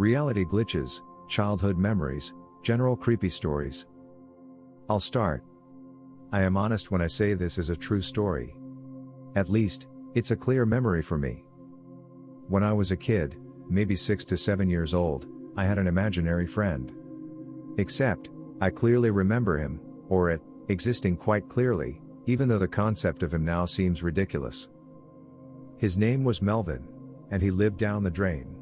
reality glitches, childhood memories, general creepy stories. I'll start. I am honest when I say this is a true story. At least, it's a clear memory for me. When I was a kid, maybe 6 to 7 years old, I had an imaginary friend. Except, I clearly remember him, or it, existing quite clearly, even though the concept of him now seems ridiculous. His name was Melvin, and he lived down the drain.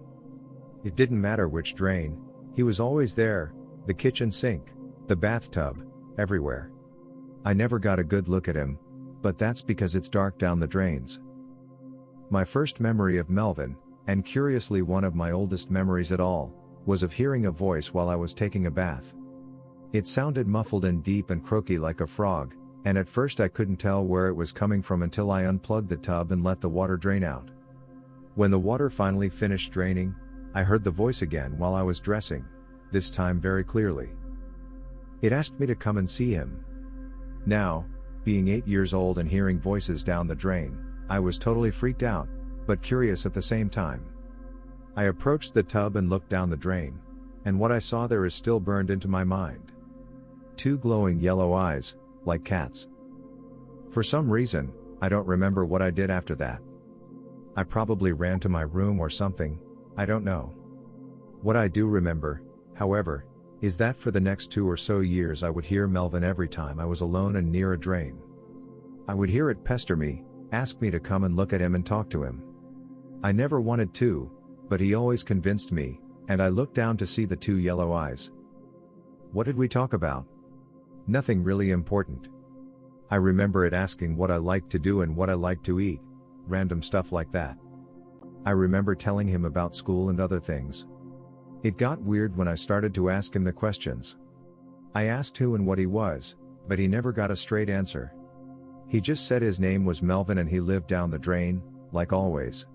It didn't matter which drain, he was always there, the kitchen sink, the bathtub, everywhere. I never got a good look at him, but that's because it's dark down the drains. My first memory of Melvin, and curiously one of my oldest memories at all, was of hearing a voice while I was taking a bath. It sounded muffled and deep and croaky like a frog, and at first I couldn't tell where it was coming from until I unplugged the tub and let the water drain out. When the water finally finished draining, I heard the voice again while I was dressing, this time very clearly. It asked me to come and see him. Now, being 8 years old and hearing voices down the drain, I was totally freaked out, but curious at the same time. I approached the tub and looked down the drain, and what I saw there is still burned into my mind. 2 glowing yellow eyes, like cats. For some reason, I don't remember what I did after that. I probably ran to my room or something, I don't know. What I do remember, however, is that for the next 2 or so years I would hear Melvin every time I was alone and near a drain. I would hear it pester me, ask me to come and look at him and talk to him. I never wanted to, but he always convinced me, and I looked down to see the 2 yellow eyes. What did we talk about? Nothing really important. I remember it asking what I liked to do and what I liked to eat, random stuff like that. I remember telling him about school and other things. It got weird when I started to ask him the questions. I asked who and what he was, but he never got a straight answer. He just said his name was Melvin and he lived down the drain, like always.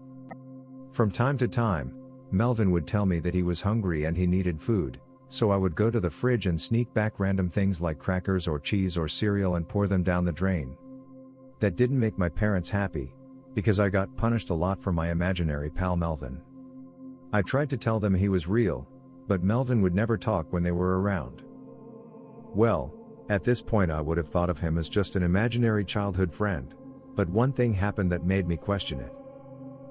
From time to time, Melvin would tell me that he was hungry and he needed food, so I would go to the fridge and sneak back random things like crackers or cheese or cereal and pour them down the drain. That didn't make my parents happy, because I got punished a lot for my imaginary pal Melvin. I tried to tell them he was real, but Melvin would never talk when they were around. Well, at this point I would have thought of him as just an imaginary childhood friend, but one thing happened that made me question it.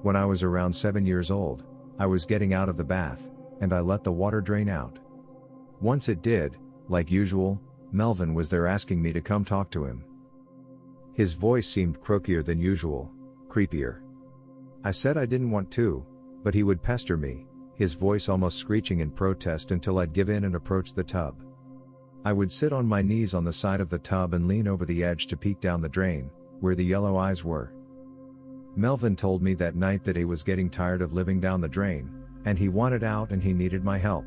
When I was around 7 years old, I was getting out of the bath, and I let the water drain out. Once it did, like usual, Melvin was there asking me to come talk to him. His voice seemed croakier than usual, creepier. I said I didn't want to, but he would pester me, his voice almost screeching in protest until I'd give in and approach the tub. I would sit on my knees on the side of the tub and lean over the edge to peek down the drain, where the yellow eyes were. Melvin told me that night that he was getting tired of living down the drain, and he wanted out and he needed my help.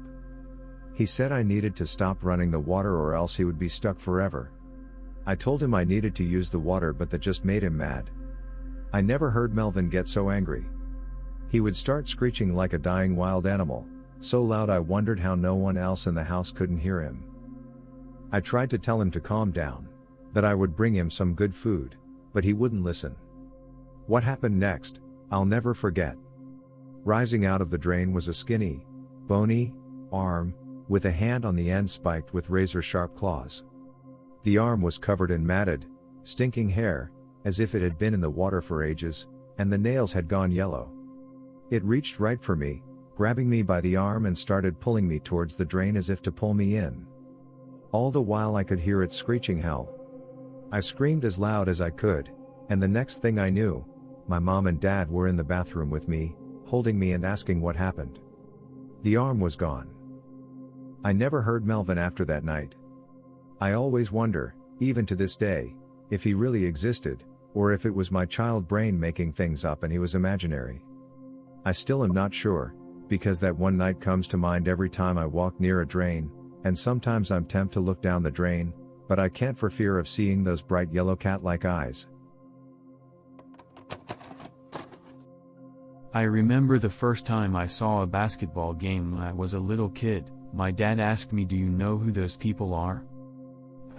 He said I needed to stop running the water or else he would be stuck forever. I told him I needed to use the water, but that just made him mad. I never heard Melvin get so angry. He would start screeching like a dying wild animal, so loud I wondered how no one else in the house couldn't hear him. I tried to tell him to calm down, that I would bring him some good food, but he wouldn't listen. What happened next, I'll never forget. Rising out of the drain was a skinny, bony arm, with a hand on the end spiked with razor-sharp claws. The arm was covered in matted, stinking hair, as if it had been in the water for ages, and the nails had gone yellow. It reached right for me, grabbing me by the arm and started pulling me towards the drain as if to pull me in. All the while I could hear it screeching hell. I screamed as loud as I could, and the next thing I knew, my mom and dad were in the bathroom with me, holding me and asking what happened. The arm was gone. I never heard Melvin after that night. I always wonder, even to this day, if he really existed, or if it was my child brain making things up and he was imaginary. I still am not sure, because that one night comes to mind every time I walk near a drain, and sometimes I'm tempted to look down the drain, but I can't for fear of seeing those bright yellow cat-like eyes. I remember the first time I saw a basketball game when I was a little kid. My dad asked me, "Do you know who those people are?"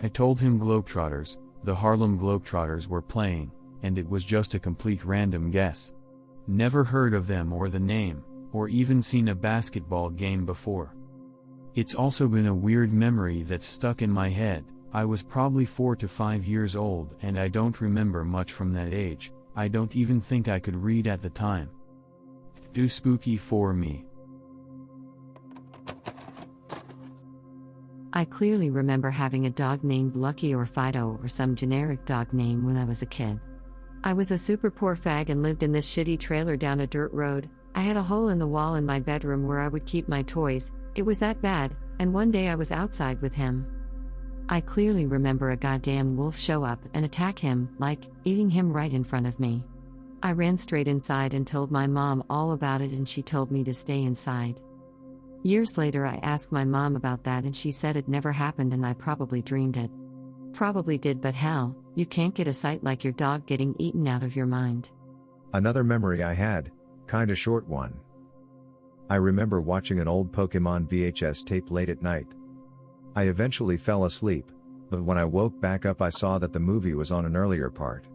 I told him Globetrotters, the Harlem Globetrotters were playing, and it was just a complete random guess. Never heard of them or the name, or even seen a basketball game before. It's also been a weird memory that's stuck in my head. I was probably 4 to 5 years old and I don't remember much from that age. I don't even think I could read at the time. Do spooky for me. I clearly remember having a dog named Lucky or Fido or some generic dog name when I was a kid. I was a super poor fag and lived in this shitty trailer down a dirt road. I had a hole in the wall in my bedroom where I would keep my toys. It was that bad, and one day I was outside with him. I clearly remember a goddamn wolf show up and attack him, like, eating him right in front of me. I ran straight inside and told my mom all about it and she told me to stay inside. Years later I asked my mom about that and she said it never happened and I probably dreamed it. Probably did, but hell, you can't get a sight like your dog getting eaten out of your mind. Another memory I had, kinda short one. I remember watching an old Pokemon VHS tape late at night. I eventually fell asleep, but when I woke back up I saw that the movie was on an earlier part.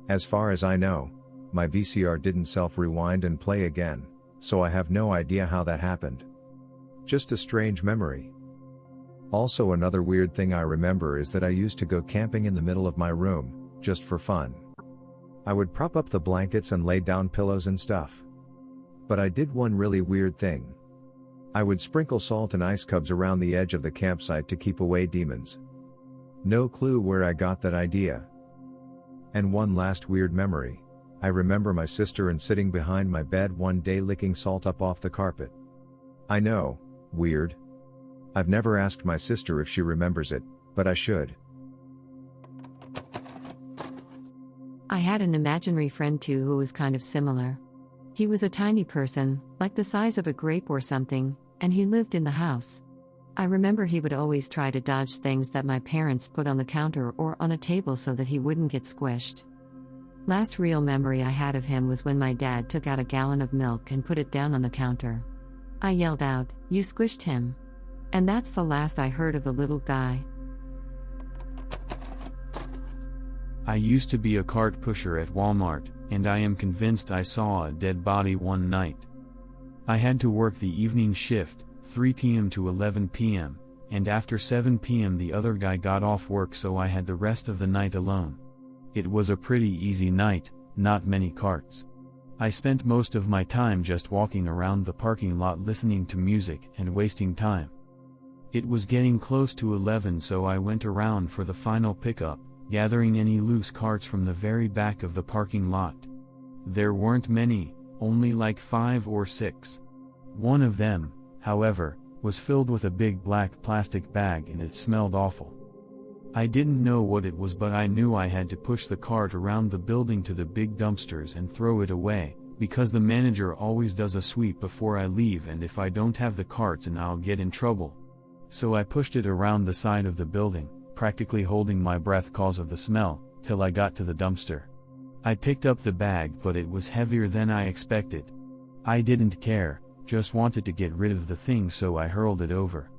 As far as I know, my VCR didn't self-rewind and play again, so I have no idea how that happened. Just a strange memory. Also, another weird thing I remember is that I used to go camping in the middle of my room, just for fun. I would prop up the blankets and lay down pillows and stuff. But I did one really weird thing. I would sprinkle salt and ice cubes around the edge of the campsite to keep away demons. No clue where I got that idea. And one last weird memory. I remember my sister and sitting behind my bed one day licking salt up off the carpet. I know, weird. I've never asked my sister if she remembers it, but I should. I had an imaginary friend too who was kind of similar. He was a tiny person, like the size of a grape or something, and he lived in the house. I remember he would always try to dodge things that my parents put on the counter or on a table so that he wouldn't get squished. Last real memory I had of him was when my dad took out a gallon of milk and put it down on the counter. I yelled out, "You squished him." And that's the last I heard of the little guy. I used to be a cart pusher at Walmart, and I am convinced I saw a dead body one night. I had to work the evening shift, 3 p.m. to 11 p.m., and after 7 p.m. the other guy got off work, so I had the rest of the night alone. It was a pretty easy night, not many carts. I spent most of my time just walking around the parking lot listening to music and wasting time. It was getting close to 11, so I went around for the final pickup, gathering any loose carts from the very back of the parking lot. There weren't many, only like 5 or 6. One of them, however, was filled with a big black plastic bag and it smelled awful. I didn't know what it was, but I knew I had to push the cart around the building to the big dumpsters and throw it away, because the manager always does a sweep before I leave, and if I don't have the carts and I'll get in trouble. So I pushed it around the side of the building, practically holding my breath cause of the smell, till I got to the dumpster. I picked up the bag, but it was heavier than I expected. I didn't care, just wanted to get rid of the thing, so I hurled it over.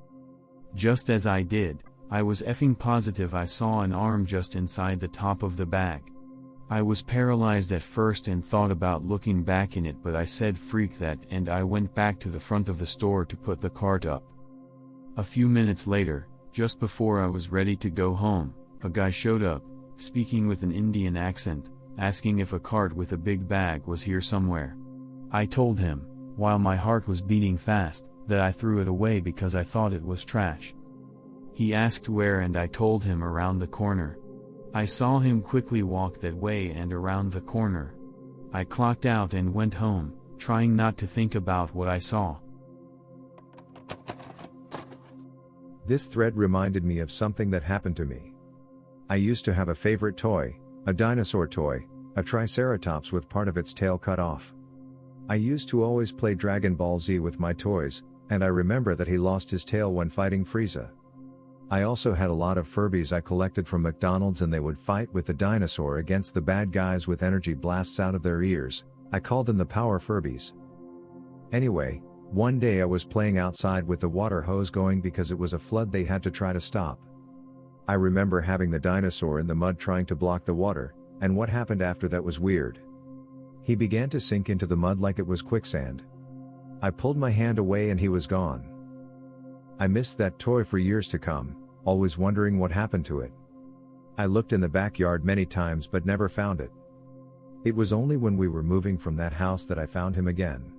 Just as I did, I was effing positive I saw an arm just inside the top of the bag. I was paralyzed at first and thought about looking back in it, but I said freak that, and I went back to the front of the store to put the cart up. A few minutes later, just before I was ready to go home, a guy showed up, speaking with an Indian accent, asking if a cart with a big bag was here somewhere. I told him, while my heart was beating fast, that I threw it away because I thought it was trash. He asked where, and I told him around the corner. I saw him quickly walk that way and around the corner. I clocked out and went home, trying not to think about what I saw. This thread reminded me of something that happened to me. I used to have a favorite toy, a dinosaur toy, a triceratops with part of its tail cut off. I used to always play Dragon Ball Z with my toys, and I remember that he lost his tail when fighting Frieza. I also had a lot of Furbies I collected from McDonald's, and they would fight with the dinosaur against the bad guys with energy blasts out of their ears. I called them the Power Furbies. Anyway, one day I was playing outside with the water hose going because it was a flood they had to try to stop. I remember having the dinosaur in the mud trying to block the water, and what happened after that was weird. He began to sink into the mud like it was quicksand. I pulled my hand away and he was gone. I missed that toy for years to come, always wondering what happened to it. I looked in the backyard many times but never found it. It was only when we were moving from that house that I found him again.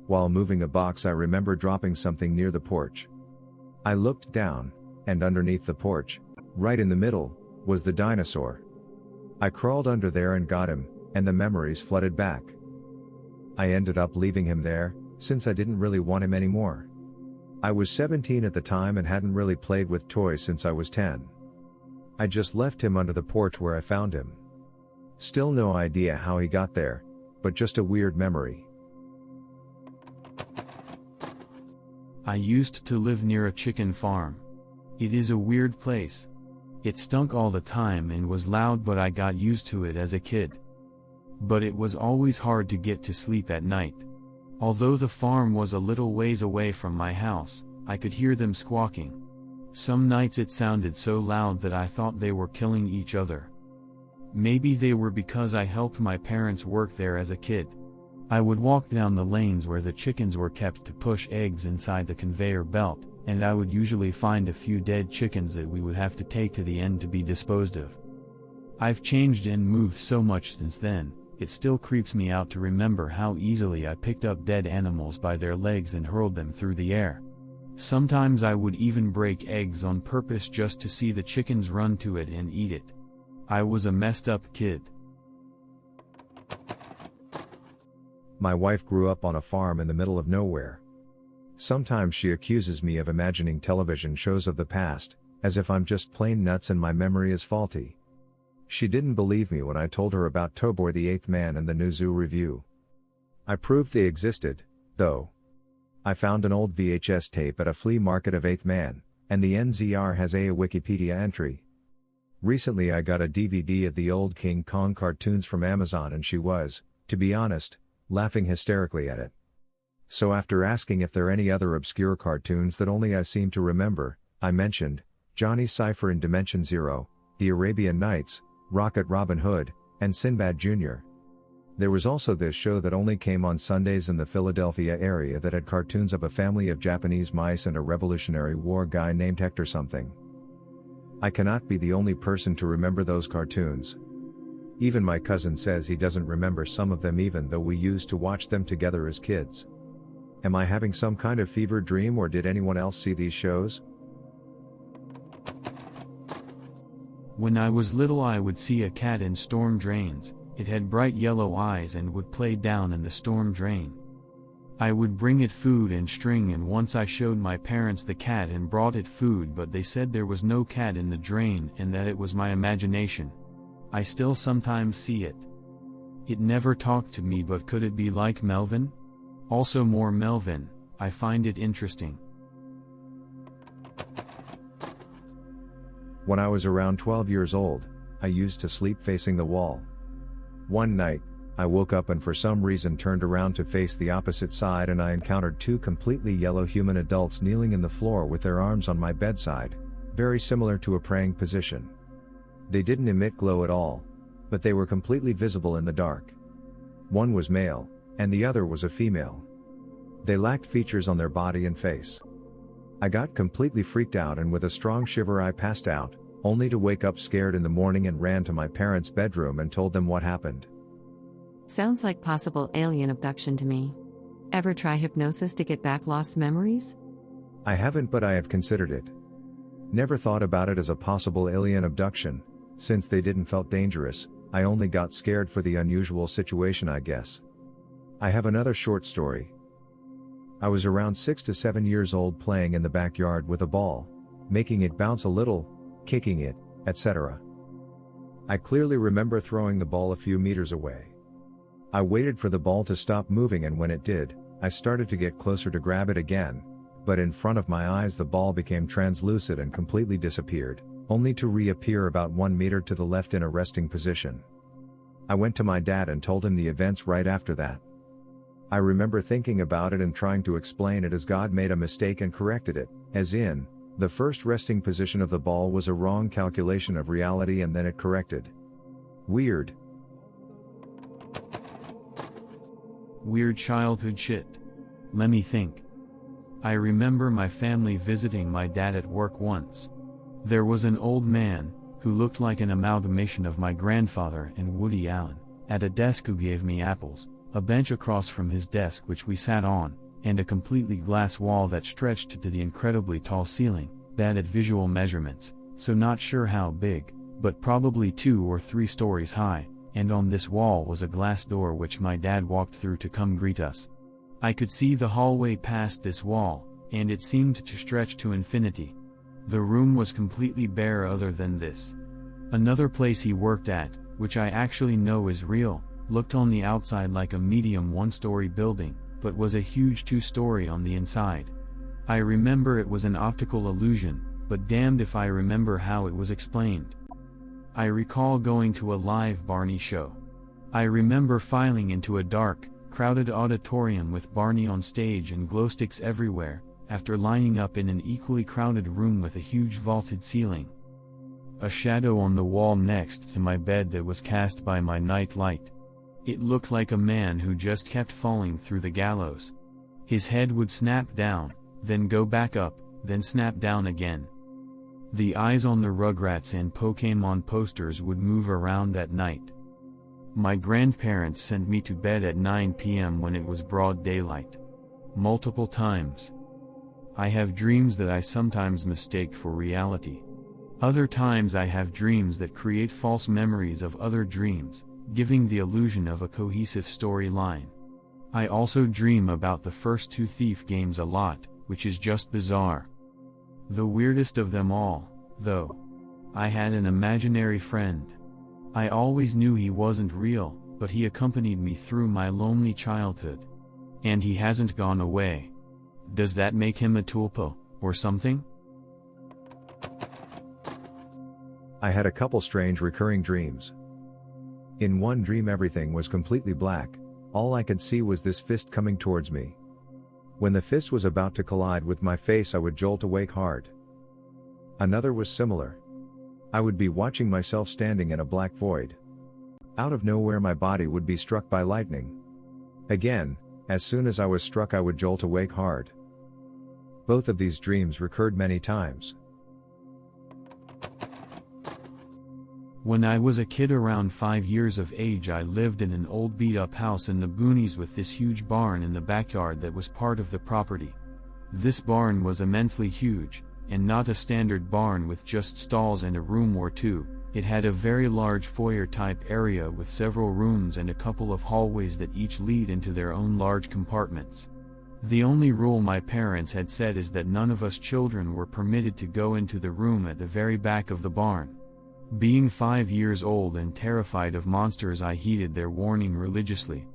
While moving a box, I remember dropping something near the porch. I looked down, and underneath the porch, right in the middle, was the dinosaur. I crawled under there and got him, and the memories flooded back. I ended up leaving him there, since I didn't really want him anymore. I was 17 at the time and hadn't really played with toys since I was 10. I just left him under the porch where I found him. Still no idea how he got there, but just a weird memory. I used to live near a chicken farm. It is a weird place. It stunk all the time and was loud, but I got used to it as a kid. But it was always hard to get to sleep at night. Although the farm was a little ways away from my house, I could hear them squawking. Some nights it sounded so loud that I thought they were killing each other. Maybe they were because I helped my parents work there as a kid. I would walk down the lanes where the chickens were kept to push eggs inside the conveyor belt, and I would usually find a few dead chickens that we would have to take to the end to be disposed of. I've changed and moved so much since then, it still creeps me out to remember how easily I picked up dead animals by their legs and hurled them through the air. Sometimes I would even break eggs on purpose just to see the chickens run to it and eat it. I was a messed up kid. My wife grew up on a farm in the middle of nowhere. Sometimes she accuses me of imagining television shows of the past, as if I'm just plain nuts and my memory is faulty. She didn't believe me when I told her about Tobor the Eighth Man and the new zoo review. I proved they existed, though. I found an old VHS tape at a flea market of Eighth Man, and the NZR has a Wikipedia entry. Recently I got a DVD of the old King Kong cartoons from Amazon and she was, to be honest, laughing hysterically at it. So after asking if there are any other obscure cartoons that only I seem to remember, I mentioned Johnny Cypher in Dimension Zero, The Arabian Nights, Rocket Robin Hood, and Sinbad Jr. There was also this show that only came on Sundays in the Philadelphia area that had cartoons of a family of Japanese mice and a Revolutionary War guy named Hector something. I cannot be the only person to remember those cartoons. Even my cousin says he doesn't remember some of them even though we used to watch them together as kids. Am I having some kind of fever dream or did anyone else see these shows? When I was little I would see a cat in storm drains. It had bright yellow eyes and would play down in the storm drain. I would bring it food and string, and once I showed my parents the cat and brought it food, but they said there was no cat in the drain and that it was my imagination. I still sometimes see it. It never talked to me, but could it be like Melvin? Also more Melvin, I find it interesting. When I was around 12 years old, I used to sleep facing the wall. One night, I woke up and for some reason turned around to face the opposite side and I encountered two completely yellow human adults kneeling in the floor with their arms on my bedside, very similar to a praying position. They didn't emit glow at all, but they were completely visible in the dark. One was male, and the other was a female. They lacked features on their body and face. I got completely freaked out and with a strong shiver I passed out, only to wake up scared in the morning and ran to my parents' bedroom and told them what happened. Sounds like possible alien abduction to me. Ever try hypnosis to get back lost memories? I haven't, but I have considered it. Never thought about it as a possible alien abduction, since they didn't felt dangerous. I only got scared for the unusual situation, I guess. I have another short story. I was around 6 to 7 years old playing in the backyard with a ball, making it bounce a little, kicking it, etc. I clearly remember throwing the ball a few meters away. I waited for the ball to stop moving, and when it did, I started to get closer to grab it again, but in front of my eyes the ball became translucent and completely disappeared, only to reappear about 1 meter to the left in a resting position. I went to my dad and told him the events right after that. I remember thinking about it and trying to explain it as God made a mistake and corrected it, as in, the first resting position of the ball was a wrong calculation of reality and then it corrected. Weird. Weird childhood shit. Let me think. I remember my family visiting my dad at work once. There was an old man, who looked like an amalgamation of my grandfather and Woody Allen, at a desk who gave me apples, a bench across from his desk which we sat on, and a completely glass wall that stretched to the incredibly tall ceiling, bad at visual measurements, so not sure how big, but probably 2 or 3 stories high, and on this wall was a glass door which my dad walked through to come greet us. I could see the hallway past this wall, and it seemed to stretch to infinity. The room was completely bare other than this. Another place he worked at, which I actually know is real, looked on the outside like a medium 1-story building, but was a huge 2-story on the inside. I remember it was an optical illusion, but damned if I remember how it was explained. I recall going to a live Barney show. I remember filing into a dark, crowded auditorium with Barney on stage and glowsticks everywhere, after lining up in an equally crowded room with a huge vaulted ceiling. A shadow on the wall next to my bed that was cast by my night light. It looked like a man who just kept falling through the gallows. His head would snap down, then go back up, then snap down again. The eyes on the Rugrats and Pokémon posters would move around at night. My grandparents sent me to bed at 9 p.m. when it was broad daylight. Multiple times. I have dreams that I sometimes mistake for reality. Other times I have dreams that create false memories of other dreams, giving the illusion of a cohesive storyline. I also dream about the first 2 Thief games a lot, which is just bizarre. The weirdest of them all, though. I had an imaginary friend. I always knew he wasn't real, but he accompanied me through my lonely childhood. And he hasn't gone away. Does that make him a tulpa, or something? I had a couple strange recurring dreams. In one dream everything was completely black, all I could see was this fist coming towards me. When the fist was about to collide with my face I would jolt awake hard. Another was similar. I would be watching myself standing in a black void. Out of nowhere my body would be struck by lightning. Again, as soon as I was struck I would jolt awake hard. Both of these dreams recurred many times. When I was a kid around 5 years of age I lived in an old beat-up house in the boonies with this huge barn in the backyard that was part of the property. This barn was immensely huge, and not a standard barn with just stalls and a room or two. It had a very large foyer-type area with several rooms and a couple of hallways that each lead into their own large compartments. The only rule my parents had set is that none of us children were permitted to go into the room at the very back of the barn. Being 5 years old and terrified of monsters I heeded their warning religiously.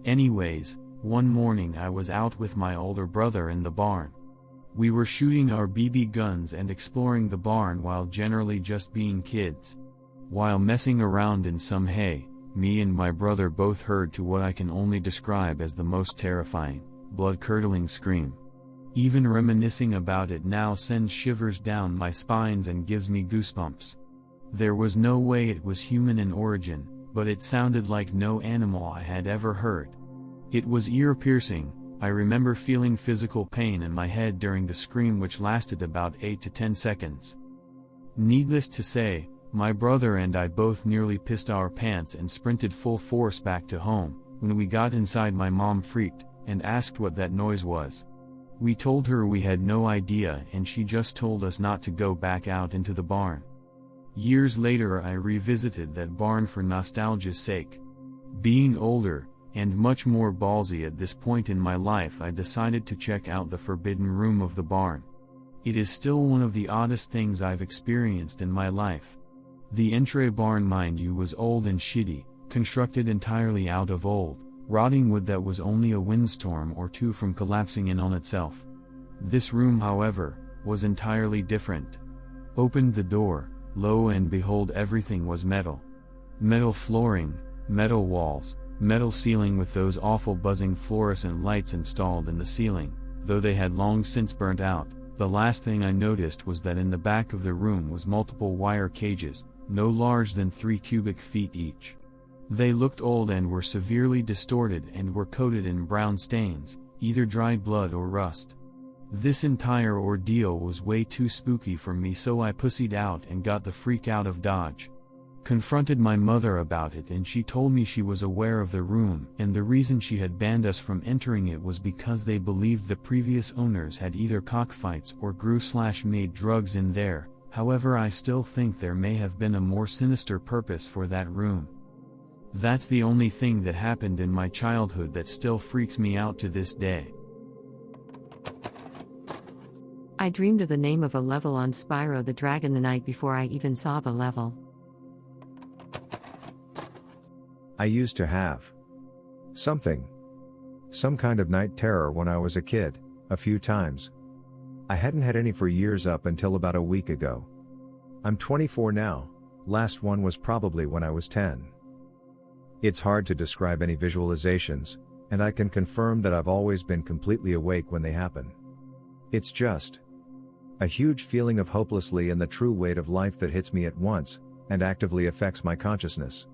Anyways, one morning I was out with my older brother in the barn. We were shooting our BB guns and exploring the barn while generally just being kids. While messing around in some hay, me and my brother both heard to what I can only describe as the most terrifying, blood-curdling scream. Even reminiscing about it now sends shivers down my spines and gives me goosebumps. There was no way it was human in origin, but it sounded like no animal I had ever heard. It was ear-piercing. I remember feeling physical pain in my head during the scream which lasted about 8 to 10 seconds. Needless to say, my brother and I both nearly pissed our pants and sprinted full force back to home. When we got inside my mom freaked, and asked what that noise was. We told her we had no idea and she just told us not to go back out into the barn. Years later I revisited that barn for nostalgia's sake. Being older, and much more ballsy at this point in my life, I decided to check out the forbidden room of the barn. It is still one of the oddest things I've experienced in my life. The entry barn, mind you, was old and shitty, constructed entirely out of old, rotting wood that was only a windstorm or two from collapsing in on itself. This room, however, was entirely different. Opened the door, lo and behold, everything was metal. Metal flooring, metal walls, metal ceiling with those awful buzzing fluorescent lights installed in the ceiling, though they had long since burnt out. The last thing I noticed was that in the back of the room was multiple wire cages, no larger than 3 cubic feet each. They looked old and were severely distorted and were coated in brown stains, either dried blood or rust. This entire ordeal was way too spooky for me, so I pussied out and got the freak out of Dodge. Confronted my mother about it, and she told me she was aware of the room, and the reason she had banned us from entering it was because they believed the previous owners had either cockfights or grew/made drugs in there. However, I still think there may have been a more sinister purpose for that room. That's the only thing that happened in my childhood that still freaks me out to this day. I dreamed of the name of a level on Spyro the Dragon the night before I even saw the level. I used to have some kind of night terror when I was a kid, a few times. I hadn't had any for years up until about a week ago. I'm 24 now, last one was probably when I was 10. It's hard to describe any visualizations, and I can confirm that I've always been completely awake when they happen. It's just a huge feeling of hopelessly and the true weight of life that hits me at once, and actively affects my consciousness.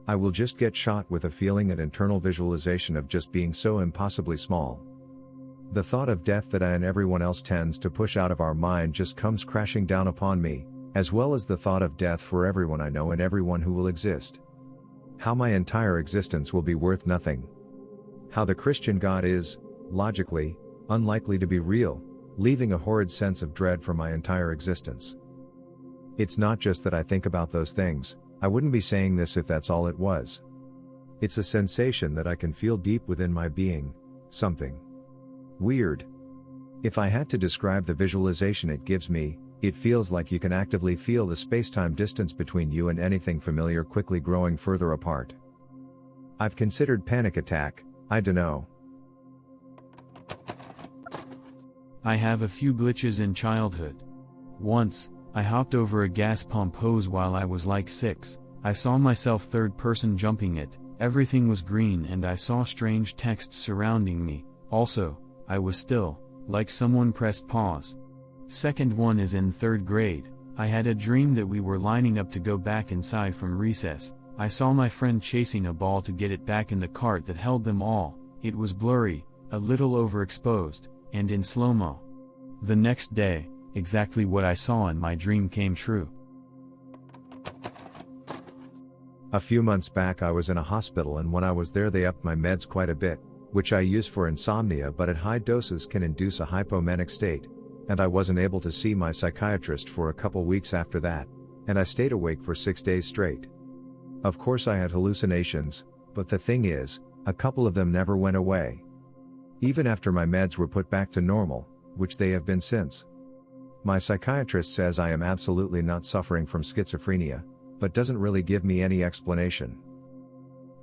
I will just get shot with a feeling and internal visualization of just being so impossibly small. The thought of death that I and everyone else tends to push out of our mind just comes crashing down upon me, as well as the thought of death for everyone I know and everyone who will exist. How my entire existence will be worth nothing. How the Christian God is, logically, unlikely to be real, leaving a horrid sense of dread for my entire existence. It's not just that I think about those things. I wouldn't be saying this if that's all it was. It's a sensation that I can feel deep within my being, something weird. If I had to describe the visualization it gives me, it feels like you can actively feel the space-time distance between you and anything familiar quickly growing further apart. I've considered panic attack, I dunno. I have a few glitches in childhood. Once, I hopped over a gas pump hose while I was like 6. I saw myself third person jumping it, everything was green and I saw strange text surrounding me. Also, I was still, like someone pressed pause. Second one is in 3rd grade. I had a dream that we were lining up to go back inside from recess. I saw my friend chasing a ball to get it back in the cart that held them all. It was blurry, a little overexposed, and in slow-mo. The next day, exactly what I saw in my dream came true. A few months back I was in a hospital, and when I was there they upped my meds quite a bit, which I use for insomnia but at high doses can induce a hypomanic state, and I wasn't able to see my psychiatrist for a couple weeks after that, and I stayed awake for 6 days straight. Of course I had hallucinations, but the thing is, a couple of them never went away. Even after my meds were put back to normal, which they have been since. My psychiatrist says I am absolutely not suffering from schizophrenia, but doesn't really give me any explanation.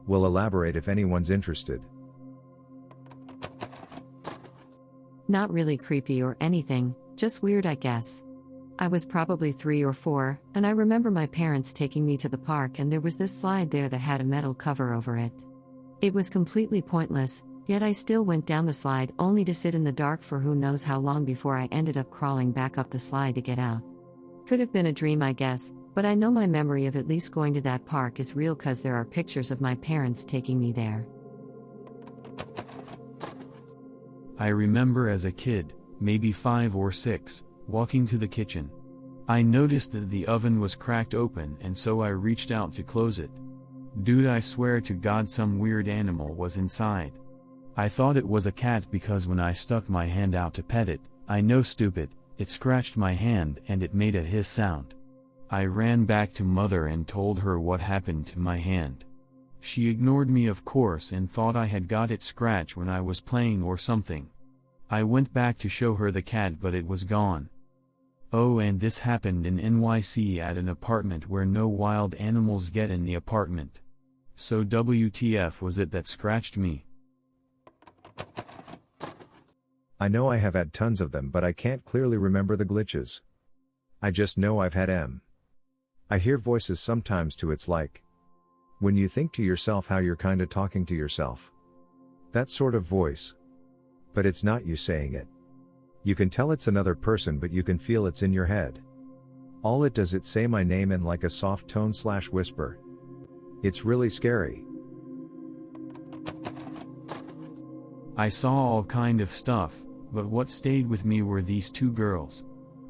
Will elaborate if anyone's interested. Not really creepy or anything, just weird I guess. I was probably 3 or 4, and I remember my parents taking me to the park and there was this slide there that had a metal cover over it. It was completely pointless, yet I still went down the slide only to sit in the dark for who knows how long before I ended up crawling back up the slide to get out. Could have been a dream I guess, but I know my memory of at least going to that park is real cause there are pictures of my parents taking me there. I remember as a kid, maybe 5 or 6, walking to the kitchen. I noticed that the oven was cracked open and so I reached out to close it. Dude, I swear to God some weird animal was inside. I thought it was a cat because when I stuck my hand out to pet it, I know stupid, it scratched my hand and it made a hiss sound. I ran back to mother and told her what happened to my hand. She ignored me of course and thought I had got it scratched when I was playing or something. I went back to show her the cat but it was gone. Oh, and this happened in NYC at an apartment where no wild animals get in the apartment. So WTF was it that scratched me? I know I have had tons of them but I can't clearly remember the glitches. I just know I've had them. I hear voices sometimes too, it's like when you think to yourself how you're kinda talking to yourself. That sort of voice. But it's not you saying it. You can tell it's another person but you can feel it's in your head. All it does, it say my name in like a soft tone / whisper. It's really scary. I saw all kind of stuff, but what stayed with me were these two girls.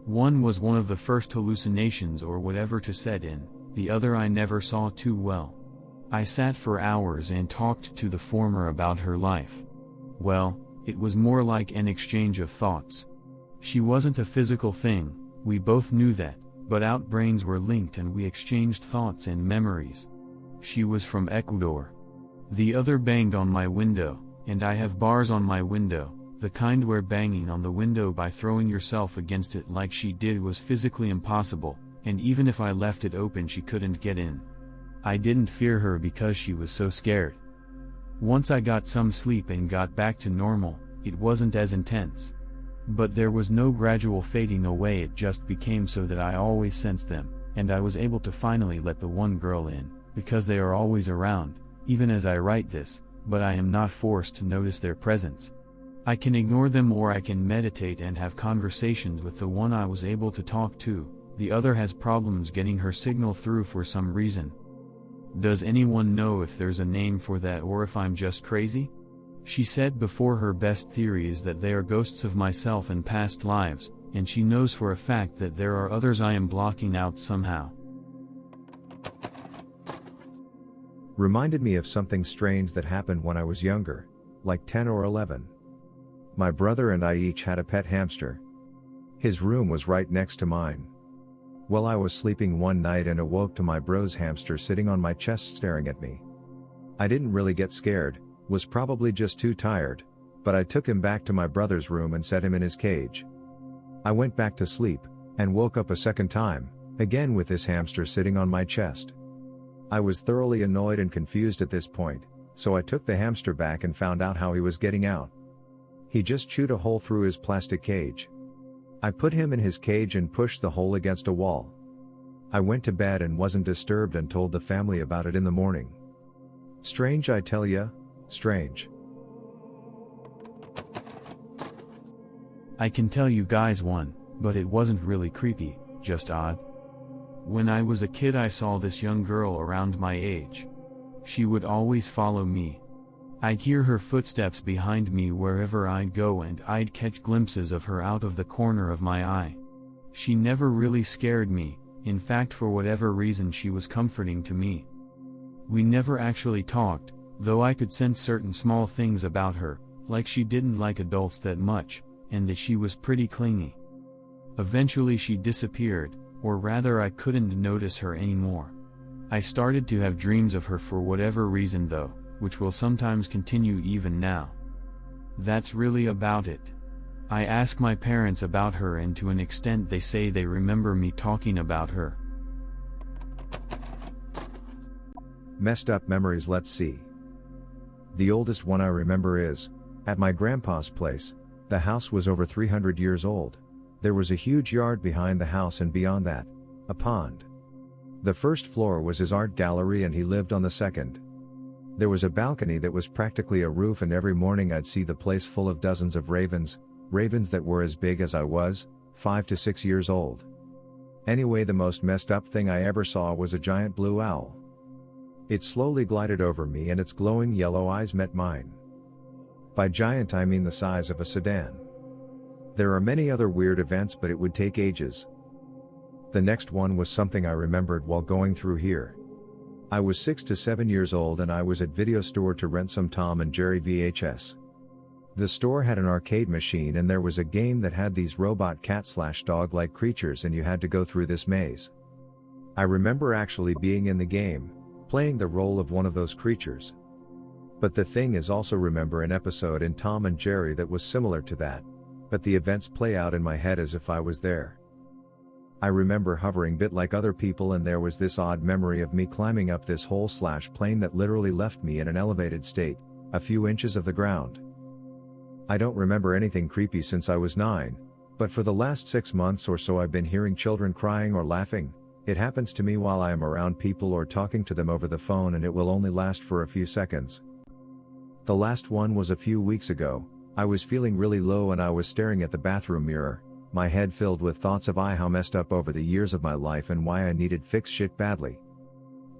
One was one of the first hallucinations or whatever to set in, the other I never saw too well. I sat for hours and talked to the former about her life. Well, it was more like an exchange of thoughts. She wasn't a physical thing, we both knew that, but our brains were linked and we exchanged thoughts and memories. She was from Ecuador. The other banged on my window, and I have bars on my window, the kind where banging on the window by throwing yourself against it like she did was physically impossible, and even if I left it open she couldn't get in. I didn't fear her because she was so scared. Once I got some sleep and got back to normal, it wasn't as intense. But there was no gradual fading away, it just became so that I always sensed them, and I was able to finally let the one girl in, because they are always around, even as I write this, but I am not forced to notice their presence. I can ignore them or I can meditate and have conversations with the one I was able to talk to, the other has problems getting her signal through for some reason. Does anyone know if there's a name for that or if I'm just crazy? She said before her best theory is that they are ghosts of myself in past lives, and she knows for a fact that there are others I am blocking out somehow. Reminded me of something strange that happened when I was younger, like 10 or 11. My brother and I each had a pet hamster. His room was right next to mine. Well, I was sleeping one night and awoke to my bro's hamster sitting on my chest staring at me. I didn't really get scared, was probably just too tired, but I took him back to my brother's room and set him in his cage. I went back to sleep, and woke up a second time, again with this hamster sitting on my chest. I was thoroughly annoyed and confused at this point, so I took the hamster back and found out how he was getting out. He just chewed a hole through his plastic cage. I put him in his cage and pushed the hole against a wall. I went to bed and wasn't disturbed and told the family about it in the morning. Strange, I tell ya, strange. I can tell you guys one, but it wasn't really creepy, just odd. When I was a kid I saw this young girl around my age. She would always follow me. I'd hear her footsteps behind me wherever I'd go and I'd catch glimpses of her out of the corner of my eye. She never really scared me, in fact for whatever reason she was comforting to me. We never actually talked, though I could sense certain small things about her, like she didn't like adults that much, and that she was pretty clingy. Eventually she disappeared, or rather I couldn't notice her anymore. I started to have dreams of her for whatever reason though, which will sometimes continue even now. That's really about it. I ask my parents about her and to an extent they say they remember me talking about her. Messed up memories, let's see. The oldest one I remember is, at my grandpa's place. The house was over 300 years old. There was a huge yard behind the house and beyond that, a pond. The first floor was his art gallery and he lived on the second. There was a balcony that was practically a roof and every morning I'd see the place full of dozens of ravens that were as big as I was, 5 to 6 years old. Anyway, the most messed up thing I ever saw was a giant blue owl. It slowly glided over me and its glowing yellow eyes met mine. By giant I mean the size of a sedan. There are many other weird events but it would take ages. The next one was something I remembered while going through here. I was 6 to 7 years old and I was at video store to rent some Tom and Jerry VHS. The store had an arcade machine and there was a game that had these robot cat/dog like creatures and you had to go through this maze. I remember actually being in the game, playing the role of one of those creatures. But the thing is, also remember an episode in Tom and Jerry that was similar to that, but the events play out in my head as if I was there. I remember hovering bit like other people and there was this odd memory of me climbing up this hole/plane that literally left me in an elevated state, a few inches of the ground. I don't remember anything creepy since I was 9, but for the last 6 months or so I've been hearing children crying or laughing. It happens to me while I am around people or talking to them over the phone and it will only last for a few seconds. The last one was a few weeks ago. I was feeling really low and I was staring at the bathroom mirror, my head filled with thoughts of how messed up over the years of my life and why I needed fixed shit badly.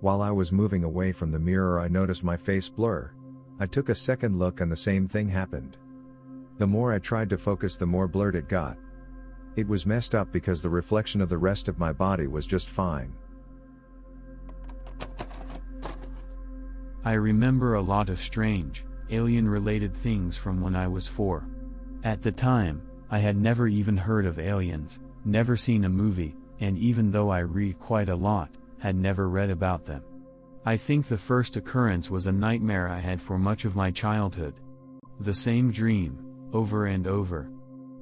While I was moving away from the mirror I noticed my face blur. I took a second look and the same thing happened. The more I tried to focus, the more blurred it got. It was messed up because the reflection of the rest of my body was just fine. I remember a lot of strange, alien-related things from when I was 4. At the time, I had never even heard of aliens, never seen a movie, and even though I read quite a lot, had never read about them. I think the first occurrence was a nightmare I had for much of my childhood. The same dream, over and over.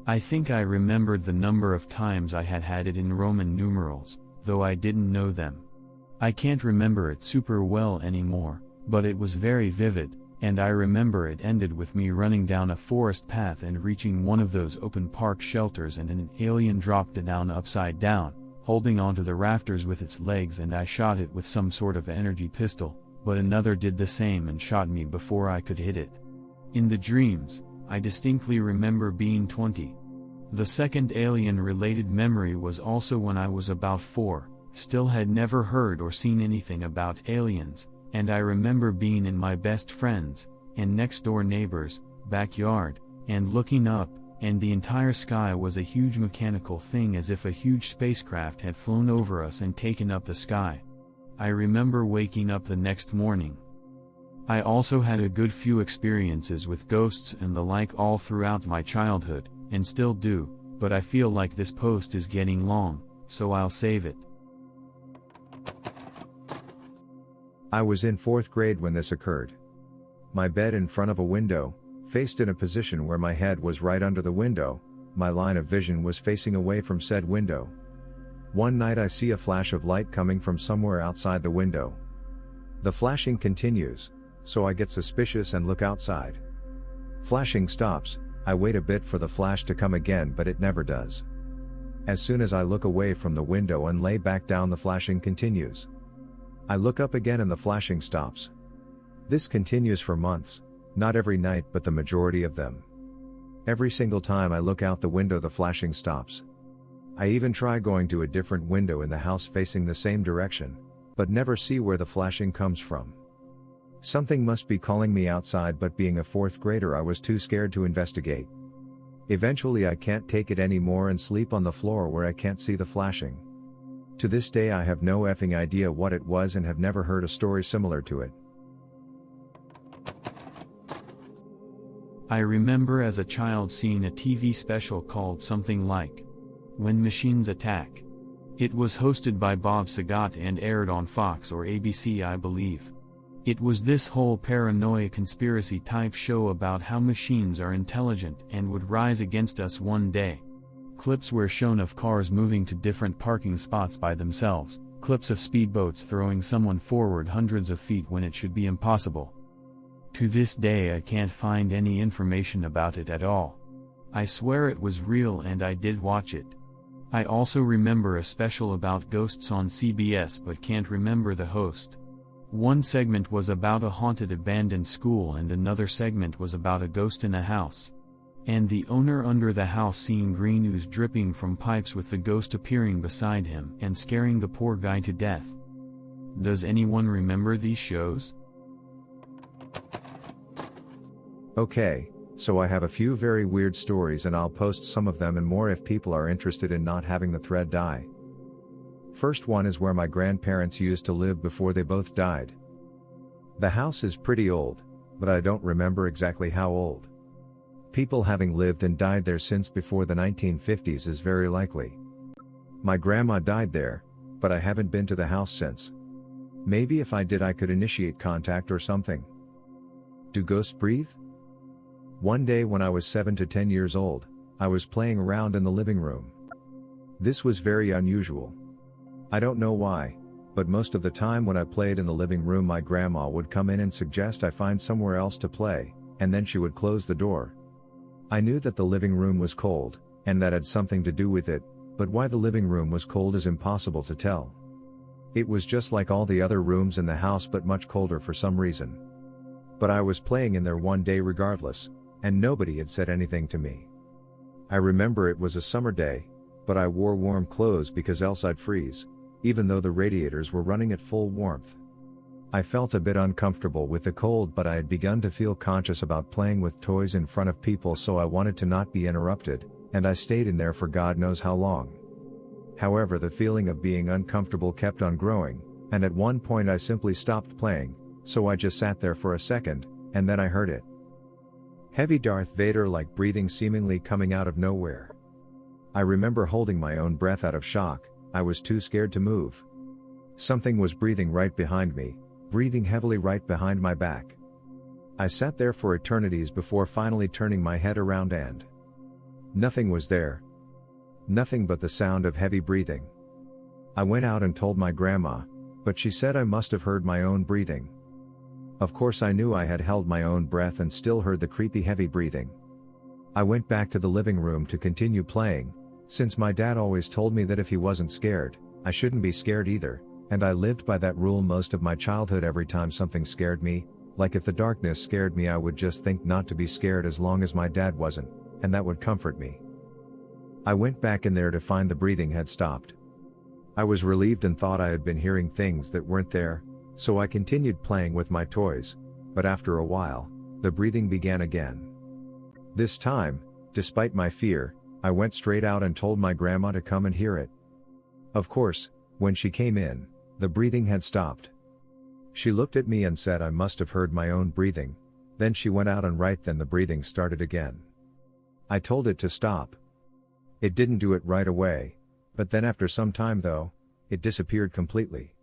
I think I remembered the number of times I had had it in Roman numerals, though I didn't know them. I can't remember it super well anymore, but it was very vivid, and I remember it ended with me running down a forest path and reaching one of those open park shelters, and an alien dropped down upside down, holding onto the rafters with its legs, and I shot it with some sort of energy pistol, but another did the same and shot me before I could hit it. In the dreams, I distinctly remember being 20. The second alien-related memory was also when I was about 4, still had never heard or seen anything about aliens, and I remember being in my best friend's, and next-door neighbor's, backyard, and looking up, and the entire sky was a huge mechanical thing, as if a huge spacecraft had flown over us and taken up the sky. I remember waking up the next morning. I also had a good few experiences with ghosts and the like all throughout my childhood, and still do, but I feel like this post is getting long, so I'll save it. I was in 4th grade when this occurred. My bed in front of a window, faced in a position where my head was right under the window, my line of vision was facing away from said window. One night I see a flash of light coming from somewhere outside the window. The flashing continues, so I get suspicious and look outside. Flashing stops, I wait a bit for the flash to come again, but it never does. As soon as I look away from the window and lay back down, the flashing continues. I look up again and the flashing stops. This continues for months, not every night but the majority of them. Every single time I look out the window, the flashing stops. I even try going to a different window in the house facing the same direction, but never see where the flashing comes from. Something must be calling me outside, but being a 4th grader I was too scared to investigate. Eventually I can't take it anymore and sleep on the floor where I can't see the flashing. To this day I have no effing idea what it was and have never heard a story similar to it. I remember as a child seeing a TV special called something like When Machines Attack. It was hosted by Bob Saget and aired on Fox or ABC, I believe. It was this whole paranoia conspiracy type show about how machines are intelligent and would rise against us one day. Clips were shown of cars moving to different parking spots by themselves, clips of speedboats throwing someone forward hundreds of feet when it should be impossible. To this day I can't find any information about it at all. I swear it was real and I did watch it. I also remember a special about ghosts on CBS but can't remember the host. One segment was about a haunted abandoned school and another segment was about a ghost in a house. And the owner under the house seeing green ooze dripping from pipes with the ghost appearing beside him and scaring the poor guy to death. Does anyone remember these shows? Okay, so I have a few very weird stories and I'll post some of them and more if people are interested in not having the thread die. First one is where my grandparents used to live before they both died. The house is pretty old, but I don't remember exactly how old. People having lived and died there since before the 1950s is very likely. My grandma died there, but I haven't been to the house since. Maybe if I did I could initiate contact or something. Do ghosts breathe? One day when I was 7 to 10 years old, I was playing around in the living room. This was very unusual. I don't know why, but most of the time when I played in the living room my grandma would come in and suggest I find somewhere else to play, and then she would close the door. I knew that the living room was cold, and that had something to do with it, but why the living room was cold is impossible to tell. It was just like all the other rooms in the house but much colder for some reason. But I was playing in there one day regardless, and nobody had said anything to me. I remember it was a summer day, but I wore warm clothes because else I'd freeze, even though the radiators were running at full warmth. I felt a bit uncomfortable with the cold, but I had begun to feel conscious about playing with toys in front of people, so I wanted to not be interrupted, and I stayed in there for God knows how long. However, the feeling of being uncomfortable kept on growing, and at one point I simply stopped playing, so I just sat there for a second, and then I heard it. Heavy Darth Vader-like breathing seemingly coming out of nowhere. I remember holding my own breath out of shock. I was too scared to move. Something was breathing right behind me, breathing heavily right behind my back. I sat there for eternities before finally turning my head around, and nothing was there. Nothing but the sound of heavy breathing. I went out and told my grandma, but she said I must have heard my own breathing. Of course I knew I had held my own breath and still heard the creepy heavy breathing. I went back to the living room to continue playing, since my dad always told me that if he wasn't scared, I shouldn't be scared either, and I lived by that rule most of my childhood. Every time something scared me, like if the darkness scared me, I would just think not to be scared as long as my dad wasn't, and that would comfort me. I went back in there to find the breathing had stopped. I was relieved and thought I had been hearing things that weren't there, so I continued playing with my toys, but after a while, the breathing began again. This time, despite my fear, I went straight out and told my grandma to come and hear it. Of course, when she came in, the breathing had stopped. She looked at me and said I must have heard my own breathing, then she went out and right then the breathing started again. I told it to stop. It didn't do it right away, but then after some time though, it disappeared completely.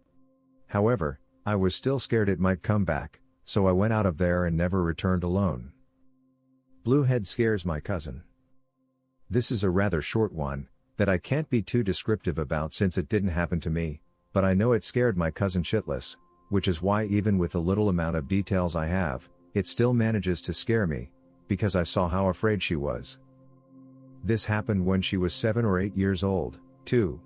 However, I was still scared it might come back, so I went out of there and never returned alone. Bluehead scares my cousin. This is a rather short one, that I can't be too descriptive about since it didn't happen to me, but I know it scared my cousin shitless, which is why even with the little amount of details I have, it still manages to scare me, because I saw how afraid she was. This happened when she was 7 or 8 years old, too.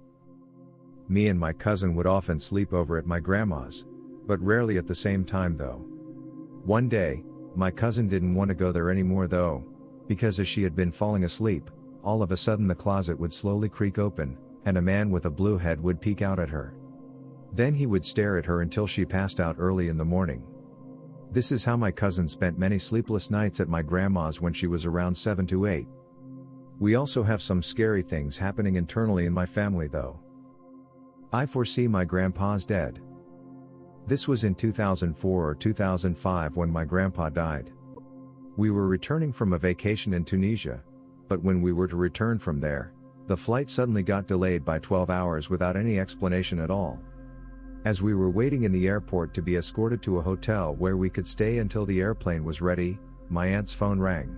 Me and my cousin would often sleep over at my grandma's, but rarely at the same time though. One day, my cousin didn't want to go there anymore though, because as she had been falling asleep, all of a sudden the closet would slowly creak open, and a man with a blue head would peek out at her. Then he would stare at her until she passed out early in the morning. This is how my cousin spent many sleepless nights at my grandma's when she was around 7 to 8. We also have some scary things happening internally in my family though. I foresee my grandpa's dead. This was in 2004 or 2005 when my grandpa died. We were returning from a vacation in Tunisia, but when we were to return from there, the flight suddenly got delayed by 12 hours without any explanation at all. As we were waiting in the airport to be escorted to a hotel where we could stay until the airplane was ready, my aunt's phone rang.